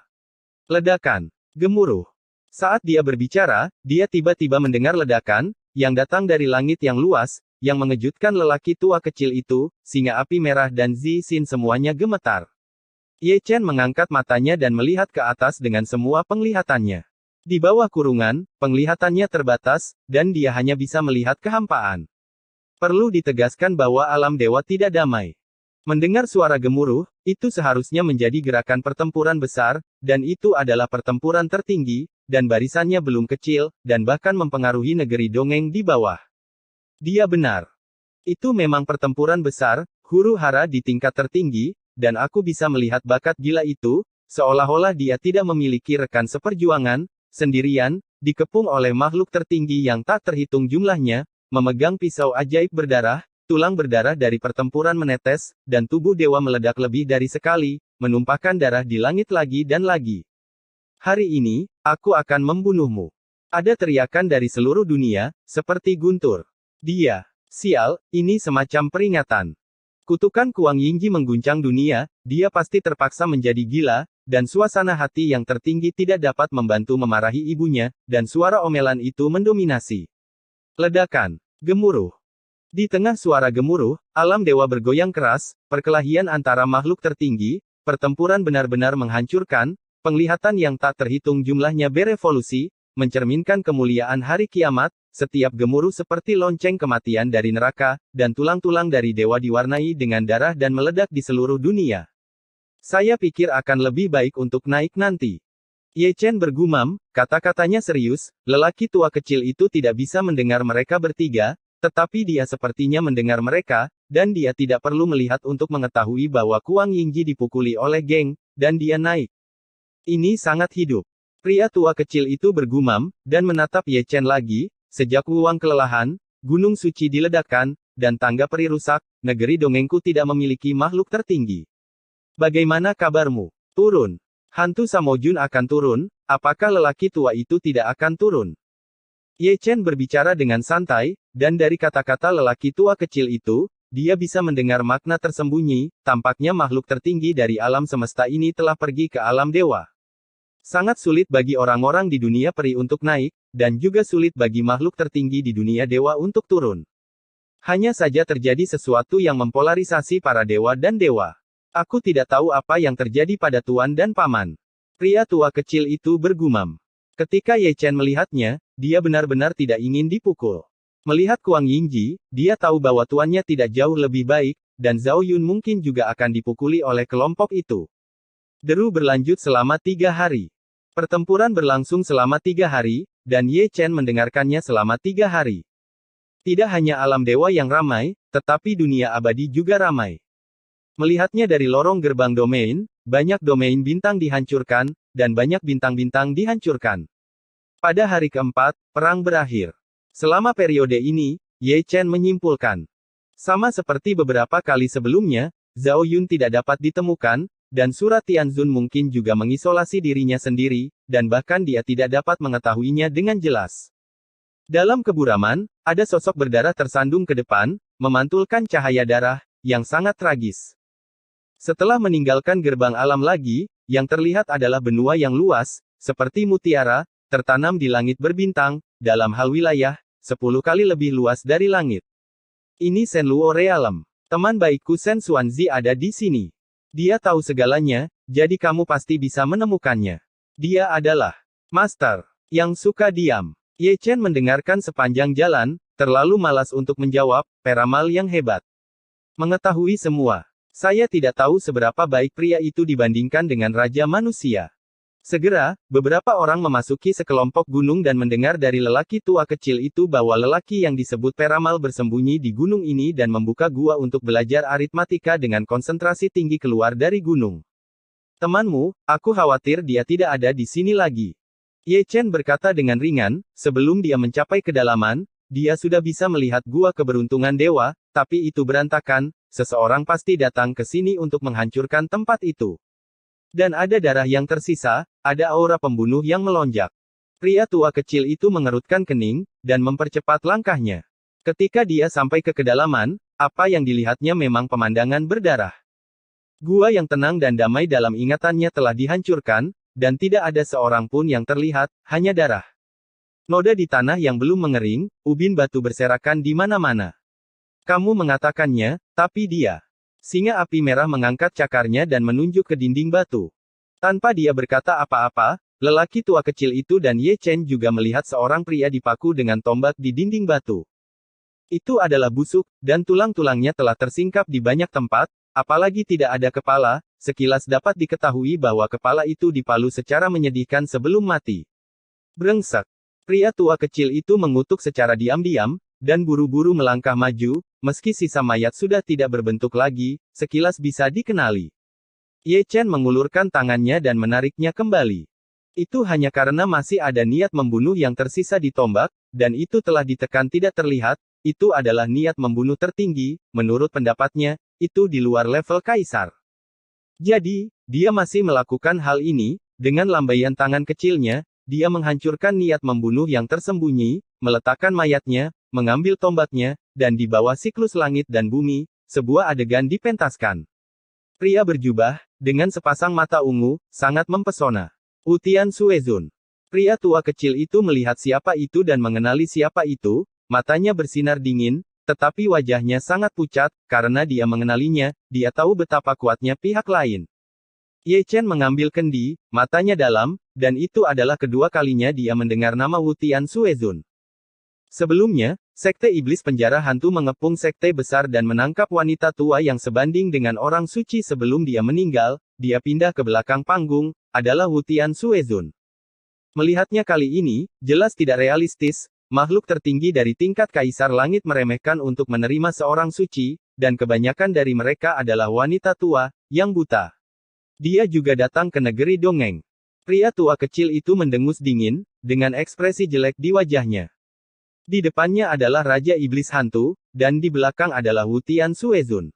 Ledakan. Gemuruh. Saat dia berbicara, dia tiba-tiba mendengar ledakan, yang datang dari langit yang luas, yang mengejutkan lelaki tua kecil itu, singa api merah dan Zi Xin semuanya gemetar. Ye Chen mengangkat matanya dan melihat ke atas dengan semua penglihatannya. Di bawah kurungan, penglihatannya terbatas, dan dia hanya bisa melihat kehampaan. Perlu ditegaskan bahwa alam dewa tidak damai. Mendengar suara gemuruh, itu seharusnya menjadi gerakan pertempuran besar, dan itu adalah pertempuran tertinggi, dan barisannya belum kecil, dan bahkan mempengaruhi negeri dongeng di bawah. Dia benar. Itu memang pertempuran besar, huru-hara di tingkat tertinggi, dan aku bisa melihat bakat gila itu, seolah-olah dia tidak memiliki rekan seperjuangan, sendirian, dikepung oleh makhluk tertinggi yang tak terhitung jumlahnya, memegang pisau ajaib berdarah, tulang berdarah dari pertempuran menetes, dan tubuh dewa meledak lebih dari sekali, menumpahkan darah di langit lagi dan lagi. Hari ini, aku akan membunuhmu. Ada teriakan dari seluruh dunia, seperti guntur. Dia, sial, ini semacam peringatan. Kutukan Kuang Yingji mengguncang dunia, dia pasti terpaksa menjadi gila, dan suasana hati yang tertinggi tidak dapat membantu memarahi ibunya, dan suara omelan itu mendominasi. Ledakan. Gemuruh. Di tengah suara gemuruh, alam dewa bergoyang keras, perkelahian antara makhluk tertinggi, pertempuran benar-benar menghancurkan, penglihatan yang tak terhitung jumlahnya berevolusi, mencerminkan kemuliaan hari kiamat, setiap gemuruh seperti lonceng kematian dari neraka, dan tulang-tulang dari dewa diwarnai dengan darah dan meledak di seluruh dunia. Saya pikir akan lebih baik untuk naik nanti. Ye Chen bergumam, kata-katanya serius, lelaki tua kecil itu tidak bisa mendengar mereka bertiga, tetapi dia sepertinya mendengar mereka, dan dia tidak perlu melihat untuk mengetahui bahwa Kuang Yingji dipukuli oleh geng, dan dia naik. Ini sangat hidup. Pria tua kecil itu bergumam, dan menatap Ye Chen lagi, sejak Wuang kelelahan, gunung suci diledakkan, dan tangga peri rusak, negeri dongengku tidak memiliki makhluk tertinggi. Bagaimana kabarmu? Turun. Hantu Samojun akan turun, apakah lelaki tua itu tidak akan turun? Ye Chen berbicara dengan santai, dan dari kata-kata lelaki tua kecil itu, dia bisa mendengar makna tersembunyi, tampaknya makhluk tertinggi dari alam semesta ini telah pergi ke alam dewa. Sangat sulit bagi orang-orang di dunia peri untuk naik, dan juga sulit bagi makhluk tertinggi di dunia dewa untuk turun. Hanya saja terjadi sesuatu yang mempolarisasi para dewa dan dewa. Aku tidak tahu apa yang terjadi pada Tuan dan Paman. Pria tua kecil itu bergumam. Ketika Ye Chen melihatnya, dia benar-benar tidak ingin dipukul. Melihat Kuang Yingji, dia tahu bahwa tuannya tidak jauh lebih baik, dan Zhao Yun mungkin juga akan dipukuli oleh kelompok itu. Deru berlanjut selama 3 hari. Pertempuran berlangsung selama 3 hari, dan Ye Chen mendengarkannya selama 3 hari. Tidak hanya alam dewa yang ramai, tetapi dunia abadi juga ramai. Melihatnya dari lorong gerbang domain, banyak domain bintang dihancurkan, dan banyak bintang-bintang dihancurkan. Pada hari keempat, perang berakhir. Selama periode ini, Ye Chen menyimpulkan. Sama seperti beberapa kali sebelumnya, Zhao Yun tidak dapat ditemukan, dan surat Tianzun mungkin juga mengisolasi dirinya sendiri, dan bahkan dia tidak dapat mengetahuinya dengan jelas. Dalam keburaman, ada sosok berdarah tersandung ke depan, memantulkan cahaya darah, yang sangat tragis. Setelah meninggalkan gerbang alam lagi, yang terlihat adalah benua yang luas, seperti mutiara, tertanam di langit berbintang, dalam hal wilayah, 10 kali lebih luas dari langit. Ini Shen Luo Realem. Teman baikku Shen Xuanzi ada di sini. Dia tahu segalanya, jadi kamu pasti bisa menemukannya. Dia adalah Master, yang suka diam. Ye Chen mendengarkan sepanjang jalan, terlalu malas untuk menjawab, peramal yang hebat. Mengetahui semua. Saya tidak tahu seberapa baik pria itu dibandingkan dengan Raja Manusia. Segera, beberapa orang memasuki sekelompok gunung dan mendengar dari lelaki tua kecil itu bahwa lelaki yang disebut peramal bersembunyi di gunung ini dan membuka gua untuk belajar aritmatika dengan konsentrasi tinggi keluar dari gunung. Temanmu, aku khawatir dia tidak ada di sini lagi. Ye Chen berkata dengan ringan, sebelum dia mencapai kedalaman, dia sudah bisa melihat gua keberuntungan dewa, tapi itu berantakan. Seseorang pasti datang ke sini untuk menghancurkan tempat itu. Dan ada darah yang tersisa, ada aura pembunuh yang melonjak. Pria tua kecil itu mengerutkan kening, dan mempercepat langkahnya. Ketika dia sampai ke kedalaman, apa yang dilihatnya memang pemandangan berdarah. Gua yang tenang dan damai dalam ingatannya telah dihancurkan, dan tidak ada seorang pun yang terlihat, hanya darah. Noda di tanah yang belum mengering, ubin batu berserakan di mana-mana. Kamu mengatakannya, tapi dia. Singa api merah mengangkat cakarnya dan menunjuk ke dinding batu. Tanpa dia berkata apa-apa, lelaki tua kecil itu dan Ye Chen juga melihat seorang pria dipaku dengan tombak di dinding batu. Itu adalah busuk, dan tulang-tulangnya telah tersingkap di banyak tempat, apalagi tidak ada kepala. Sekilas dapat diketahui bahwa kepala itu dipalu secara menyedihkan sebelum mati. Brengsek. Pria tua kecil itu mengutuk secara diam-diam, dan buru-buru melangkah maju, meski sisa mayat sudah tidak berbentuk lagi, sekilas bisa dikenali. Ye Chen mengulurkan tangannya dan menariknya kembali. Itu hanya karena masih ada niat membunuh yang tersisa di tombak, dan itu telah ditekan tidak terlihat. Itu adalah niat membunuh tertinggi, menurut pendapatnya, itu di luar level kaisar. Jadi, dia masih melakukan hal ini, dengan lambaian tangan kecilnya, dia menghancurkan niat membunuh yang tersembunyi, meletakkan mayatnya, mengambil tombaknya, dan di bawah siklus langit dan bumi, sebuah adegan dipentaskan. Pria berjubah, dengan sepasang mata ungu, sangat mempesona. Utian Suezun. Pria tua kecil itu melihat siapa itu dan mengenali siapa itu, matanya bersinar dingin, tetapi wajahnya sangat pucat, karena dia mengenalinya, dia tahu betapa kuatnya pihak lain. Ye Chen mengambil kendi, matanya dalam, dan itu adalah kedua kalinya dia mendengar nama Wutian Suezun. Sebelumnya, Sekte Iblis Penjara Hantu mengepung sekte besar dan menangkap wanita tua yang sebanding dengan orang suci sebelum dia meninggal, dia pindah ke belakang panggung, adalah Wutian Suezun. Melihatnya kali ini, jelas tidak realistis. Makhluk tertinggi dari tingkat Kaisar Langit meremehkan untuk menerima seorang suci, dan kebanyakan dari mereka adalah wanita tua, yang buta. Dia juga datang ke negeri dongeng. Pria tua kecil itu mendengus dingin, dengan ekspresi jelek di wajahnya. Di depannya adalah Raja Iblis Hantu, dan di belakang adalah Wutian Suezun.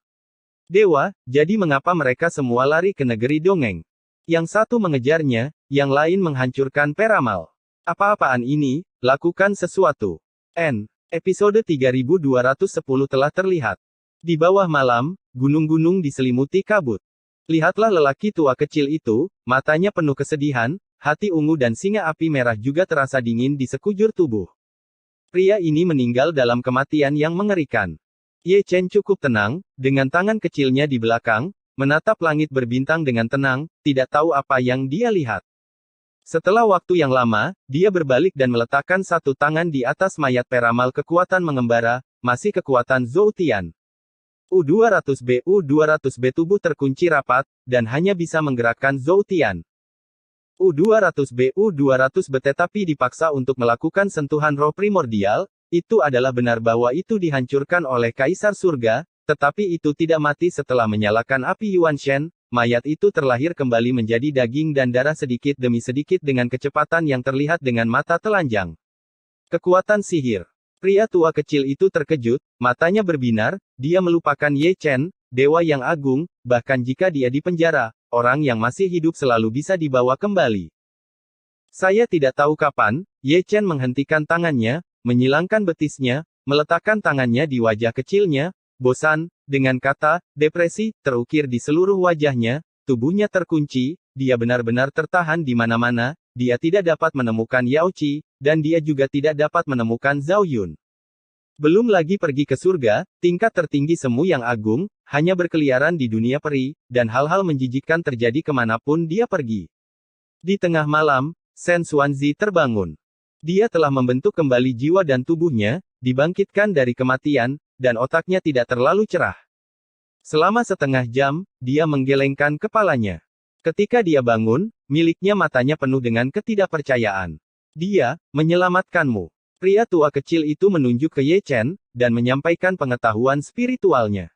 Dewa, jadi mengapa mereka semua lari ke negeri dongeng? Yang satu mengejarnya, yang lain menghancurkan peramal. Apa-apaan ini? Lakukan sesuatu. Episode 3210 telah terlihat. Di bawah malam, gunung-gunung diselimuti kabut. Lihatlah lelaki tua kecil itu, matanya penuh kesedihan, hati ungu dan singa api merah juga terasa dingin di sekujur tubuh. Pria ini meninggal dalam kematian yang mengerikan. Ye Chen cukup tenang, dengan tangan kecilnya di belakang, menatap langit berbintang dengan tenang, tidak tahu apa yang dia lihat. Setelah waktu yang lama, dia berbalik dan meletakkan satu tangan di atas mayat peramal kekuatan mengembara, masih kekuatan Zhou Tian. U200B tubuh terkunci rapat, dan hanya bisa menggerakkan Zhou Tian. U200B tetapi dipaksa untuk melakukan sentuhan roh primordial, itu adalah benar bahwa itu dihancurkan oleh Kaisar Surga, tetapi itu tidak mati setelah menyalakan api Yuan Shen. Mayat itu terlahir kembali menjadi daging dan darah sedikit demi sedikit dengan kecepatan yang terlihat dengan mata telanjang. Kekuatan sihir. Pria tua kecil itu terkejut, matanya berbinar, dia melupakan Ye Chen, dewa yang agung, bahkan jika dia dipenjara, orang yang masih hidup selalu bisa dibawa kembali. Saya tidak tahu kapan, Ye Chen menghentikan tangannya, menyilangkan betisnya, meletakkan tangannya di wajah kecilnya, bosan, dengan kata, depresi, terukir di seluruh wajahnya, tubuhnya terkunci, dia benar-benar tertahan di mana-mana, dia tidak dapat menemukan Yao Qi, dan dia juga tidak dapat menemukan Zhao Yun. Belum lagi pergi ke surga, tingkat tertinggi semu yang agung, hanya berkeliaran di dunia peri, dan hal-hal menjijikkan terjadi kemanapun dia pergi. Di tengah malam, Shen Xuanzi terbangun. Dia telah membentuk kembali jiwa dan tubuhnya, dibangkitkan dari kematian, dan otaknya tidak terlalu cerah. Selama setengah jam, dia menggelengkan kepalanya. Ketika dia bangun, miliknya matanya penuh dengan ketidakpercayaan. Dia menyelamatkanmu. Pria tua kecil itu menunjuk ke Ye Chen, dan menyampaikan pengetahuan spiritualnya.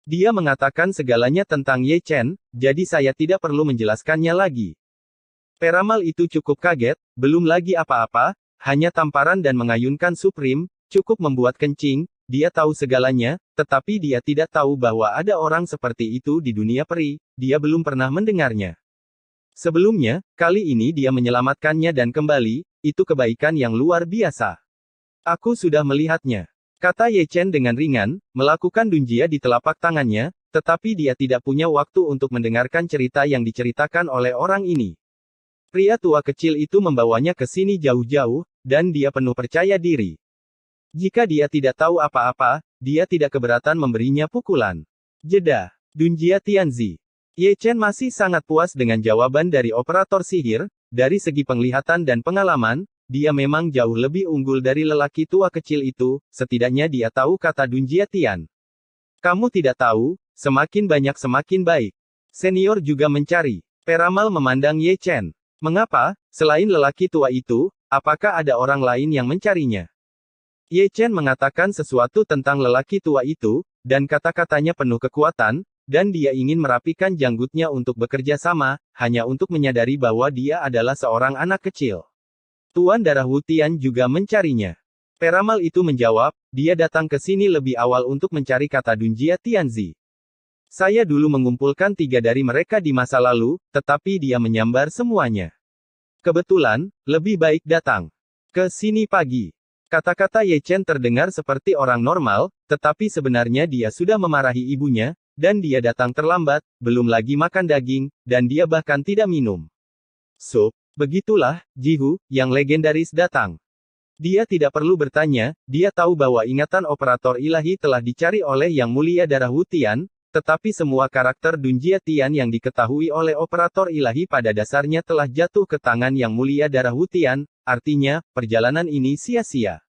Dia mengatakan segalanya tentang Ye Chen, jadi saya tidak perlu menjelaskannya lagi. Peramal itu cukup kaget, belum lagi apa-apa, hanya tamparan dan mengayunkan Supreme, cukup membuat kencing. Dia tahu segalanya, tetapi dia tidak tahu bahwa ada orang seperti itu di dunia peri, dia belum pernah mendengarnya. Sebelumnya, kali ini dia menyelamatkannya dan kembali, itu kebaikan yang luar biasa. Aku sudah melihatnya. Kata Ye Chen dengan ringan, melakukan dunjia di telapak tangannya, Tetapi dia tidak punya waktu untuk mendengarkan cerita yang diceritakan oleh orang ini. Pria tua kecil itu membawanya ke sini jauh-jauh, dan dia penuh percaya diri. Jika dia tidak tahu apa-apa, dia tidak keberatan memberinya pukulan. Jeda. Dunjia Tianzi. Ye Chen masih sangat puas dengan jawaban dari operator sihir. Dari segi penglihatan dan pengalaman, dia memang jauh lebih unggul dari lelaki tua kecil itu, setidaknya dia tahu kata Dunjia Tian. Kamu tidak tahu, semakin banyak semakin baik. Senior juga mencari. Peramal memandang Ye Chen. Mengapa, selain lelaki tua itu, apakah ada orang lain yang mencarinya? Ye Chen mengatakan sesuatu tentang lelaki tua itu, dan kata-katanya penuh kekuatan, dan dia ingin merapikan janggutnya untuk bekerja sama, hanya untuk menyadari bahwa dia adalah seorang anak kecil. Tuan Darah Wu Tian juga mencarinya. Peramal itu menjawab, dia datang ke sini lebih awal untuk mencari kata Dunjia Tianzi. Saya dulu mengumpulkan 3 dari mereka di masa lalu, tetapi dia menyambar semuanya. Kebetulan, lebih baik datang ke sini pagi. Kata-kata Ye Chen terdengar seperti orang normal, tetapi sebenarnya dia sudah memarahi ibunya, dan dia datang terlambat, belum lagi makan daging, dan dia bahkan tidak minum sup. Begitulah, Jihu, yang legendaris datang. Dia tidak perlu bertanya, dia tahu bahwa ingatan operator ilahi telah dicari oleh Yang Mulia Darah Wu Tian, tetapi semua karakter Dunjia Tian yang diketahui oleh operator ilahi pada dasarnya telah jatuh ke tangan Yang Mulia Darah Wu Tian, artinya, perjalanan ini sia-sia.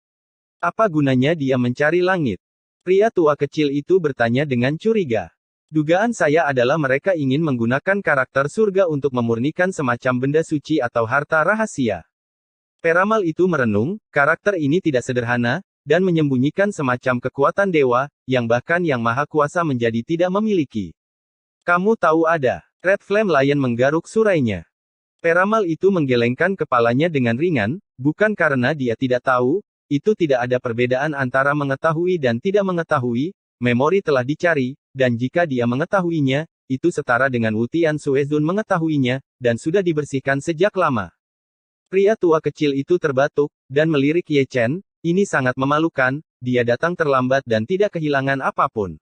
Apa gunanya dia mencari langit? Pria tua kecil itu bertanya dengan curiga. Dugaan saya adalah mereka ingin menggunakan karakter surga untuk memurnikan semacam benda suci atau harta rahasia. Peramal itu merenung, karakter ini tidak sederhana, dan menyembunyikan semacam kekuatan dewa, yang bahkan Yang Maha Kuasa menjadi tidak memiliki. Kamu tahu ada. Red Flame Lion menggaruk surainya. Peramal itu menggelengkan kepalanya dengan ringan, bukan karena dia tidak tahu, itu tidak ada perbedaan antara mengetahui dan tidak mengetahui, memori telah dicari, dan jika dia mengetahuinya, itu setara dengan Wu Tian Suezun mengetahuinya, dan sudah dibersihkan sejak lama. Pria tua kecil itu terbatuk, dan melirik Ye Chen, ini sangat memalukan, dia datang terlambat dan tidak kehilangan apapun.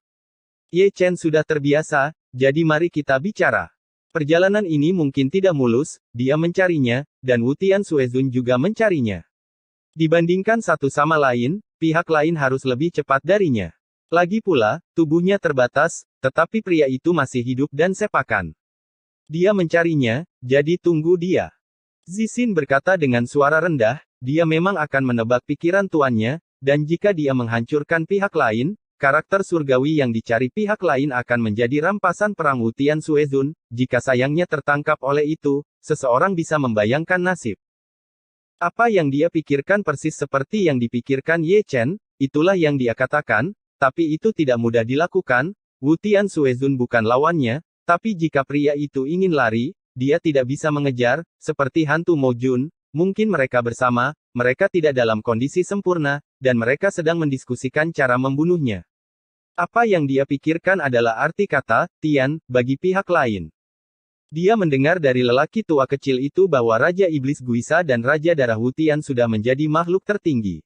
Ye Chen sudah terbiasa, jadi mari kita bicara. Perjalanan ini mungkin tidak mulus, dia mencarinya, dan Wu Tian Suezun juga mencarinya. Dibandingkan satu sama lain, pihak lain harus lebih cepat darinya. Lagi pula, tubuhnya terbatas, tetapi pria itu masih hidup dan sepakan. Dia mencarinya, jadi tunggu dia. Zixin berkata dengan suara rendah, dia memang akan menebak pikiran tuannya, dan jika dia menghancurkan pihak lain, karakter surgawi yang dicari pihak lain akan menjadi rampasan perang Wu Tian Suezun, jika sayangnya tertangkap oleh itu, seseorang bisa membayangkan nasib. Apa yang dia pikirkan persis seperti yang dipikirkan Ye Chen, itulah yang dia katakan, tapi itu tidak mudah dilakukan, Wu Tian Suezun bukan lawannya, tapi jika pria itu ingin lari, dia tidak bisa mengejar, seperti hantu Mo Jun, mungkin mereka bersama, mereka tidak dalam kondisi sempurna, dan mereka sedang mendiskusikan cara membunuhnya. Apa yang dia pikirkan adalah arti kata, Tian, bagi pihak lain. Dia mendengar dari lelaki tua kecil itu bahwa Raja Iblis Guisa dan Raja Darah Wu Tian sudah menjadi makhluk tertinggi.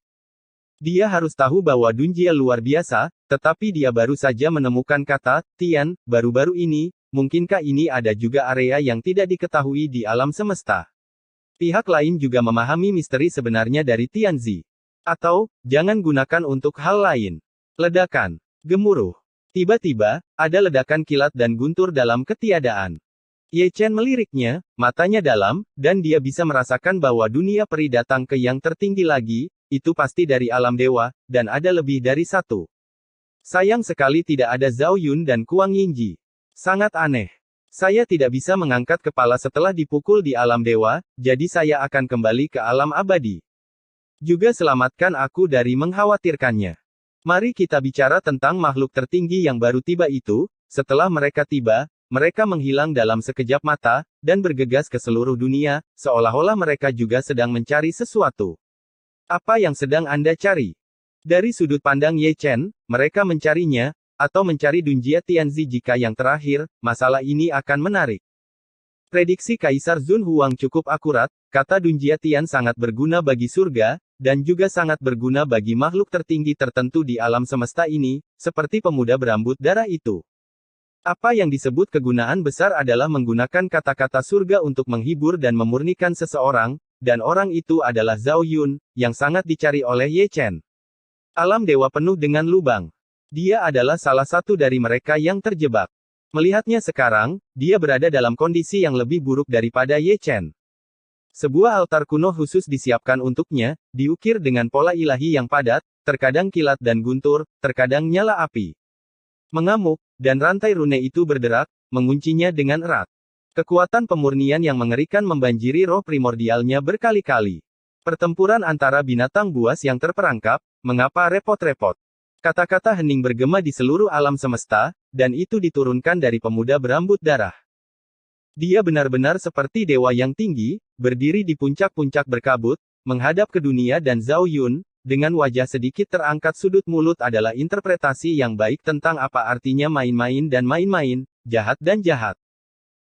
Dia harus tahu bahwa Dunjia luar biasa, tetapi dia baru saja menemukan kata, Tian, baru-baru ini, mungkinkah ini ada juga area yang tidak diketahui di alam semesta? Pihak lain juga memahami misteri sebenarnya dari Tianzi. Atau, jangan gunakan untuk hal lain. Ledakan. Gemuruh. Tiba-tiba, ada ledakan kilat dan guntur dalam ketiadaan. Ye Chen meliriknya, matanya dalam, dan dia bisa merasakan bahwa dunia peri datang ke yang tertinggi lagi, itu pasti dari alam dewa, dan ada lebih dari satu. Sayang sekali tidak ada Zhao Yun dan Kuang Yingji. Sangat aneh. Saya tidak bisa mengangkat kepala setelah dipukul di alam dewa, jadi saya akan kembali ke alam abadi. Juga selamatkan aku dari mengkhawatirkannya. Mari kita bicara tentang makhluk tertinggi yang baru tiba itu. Setelah mereka tiba, mereka menghilang dalam sekejap mata, dan bergegas ke seluruh dunia, seolah-olah mereka juga sedang mencari sesuatu. Apa yang sedang Anda cari? Dari sudut pandang Ye Chen, mereka mencarinya, atau mencari Dunjia Tianzi jika yang terakhir, masalah ini akan menarik. Prediksi Kaisar Zun Huang cukup akurat, kata Dunjia Tian sangat berguna bagi surga, dan juga sangat berguna bagi makhluk tertinggi tertentu di alam semesta ini, seperti pemuda berambut darah itu. Apa yang disebut kegunaan besar adalah menggunakan kata-kata surga untuk menghibur dan memurnikan seseorang, dan orang itu adalah Zhao Yun, yang sangat dicari oleh Ye Chen. Alam dewa penuh dengan lubang. Dia adalah salah satu dari mereka yang terjebak. Melihatnya sekarang, dia berada dalam kondisi yang lebih buruk daripada Ye Chen. Sebuah altar kuno khusus disiapkan untuknya, diukir dengan pola ilahi yang padat, terkadang kilat dan guntur, terkadang nyala api. Mengamuk, dan rantai rune itu berderak, menguncinya dengan erat. Kekuatan pemurnian yang mengerikan membanjiri roh primordialnya berkali-kali. Pertempuran antara binatang buas yang terperangkap, mengapa repot-repot? Kata-kata hening bergema di seluruh alam semesta, dan itu diturunkan dari pemuda berambut darah. Dia benar-benar seperti dewa yang tinggi, berdiri di puncak-puncak berkabut, menghadap ke dunia dan Zhao Yun, dengan wajah sedikit terangkat sudut mulut adalah interpretasi yang baik tentang apa artinya main-main dan main-main, jahat dan jahat.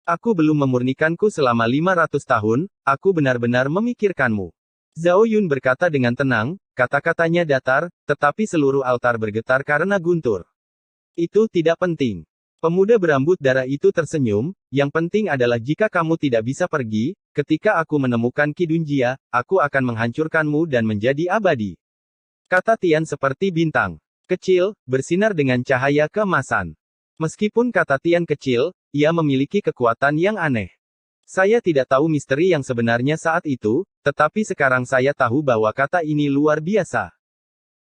Aku belum memurnikanku selama 500 tahun, aku benar-benar memikirkanmu. Zhao Yun berkata dengan tenang, kata-katanya datar, tetapi seluruh altar bergetar karena guntur. Itu tidak penting. Pemuda berambut darah itu tersenyum, yang penting adalah jika kamu tidak bisa pergi, ketika aku menemukan Qi Dunjia, aku akan menghancurkanmu dan menjadi abadi. Kata Tian seperti bintang. Kecil, bersinar dengan cahaya keemasan. Meskipun kata Tian kecil, ia memiliki kekuatan yang aneh. Saya tidak tahu misteri yang sebenarnya saat itu, tetapi sekarang saya tahu bahwa kata ini luar biasa.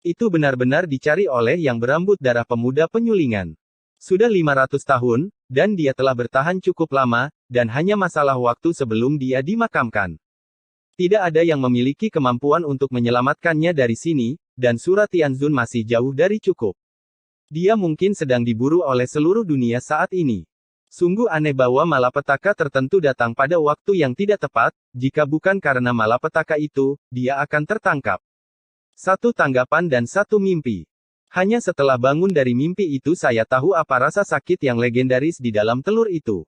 Itu benar-benar dicari oleh yang berambut darah pemuda penyulingan. Sudah 500 tahun, dan dia telah bertahan cukup lama, dan hanya masalah waktu sebelum dia dimakamkan. Tidak ada yang memiliki kemampuan untuk menyelamatkannya dari sini, dan surat Tianzun masih jauh dari cukup. Dia mungkin sedang diburu oleh seluruh dunia saat ini. Sungguh aneh bahwa malapetaka tertentu datang pada waktu yang tidak tepat, jika bukan karena malapetaka itu, dia akan tertangkap. Satu tanggapan dan satu mimpi. Hanya setelah bangun dari mimpi itu saya tahu apa rasa sakit yang legendaris di dalam telur itu.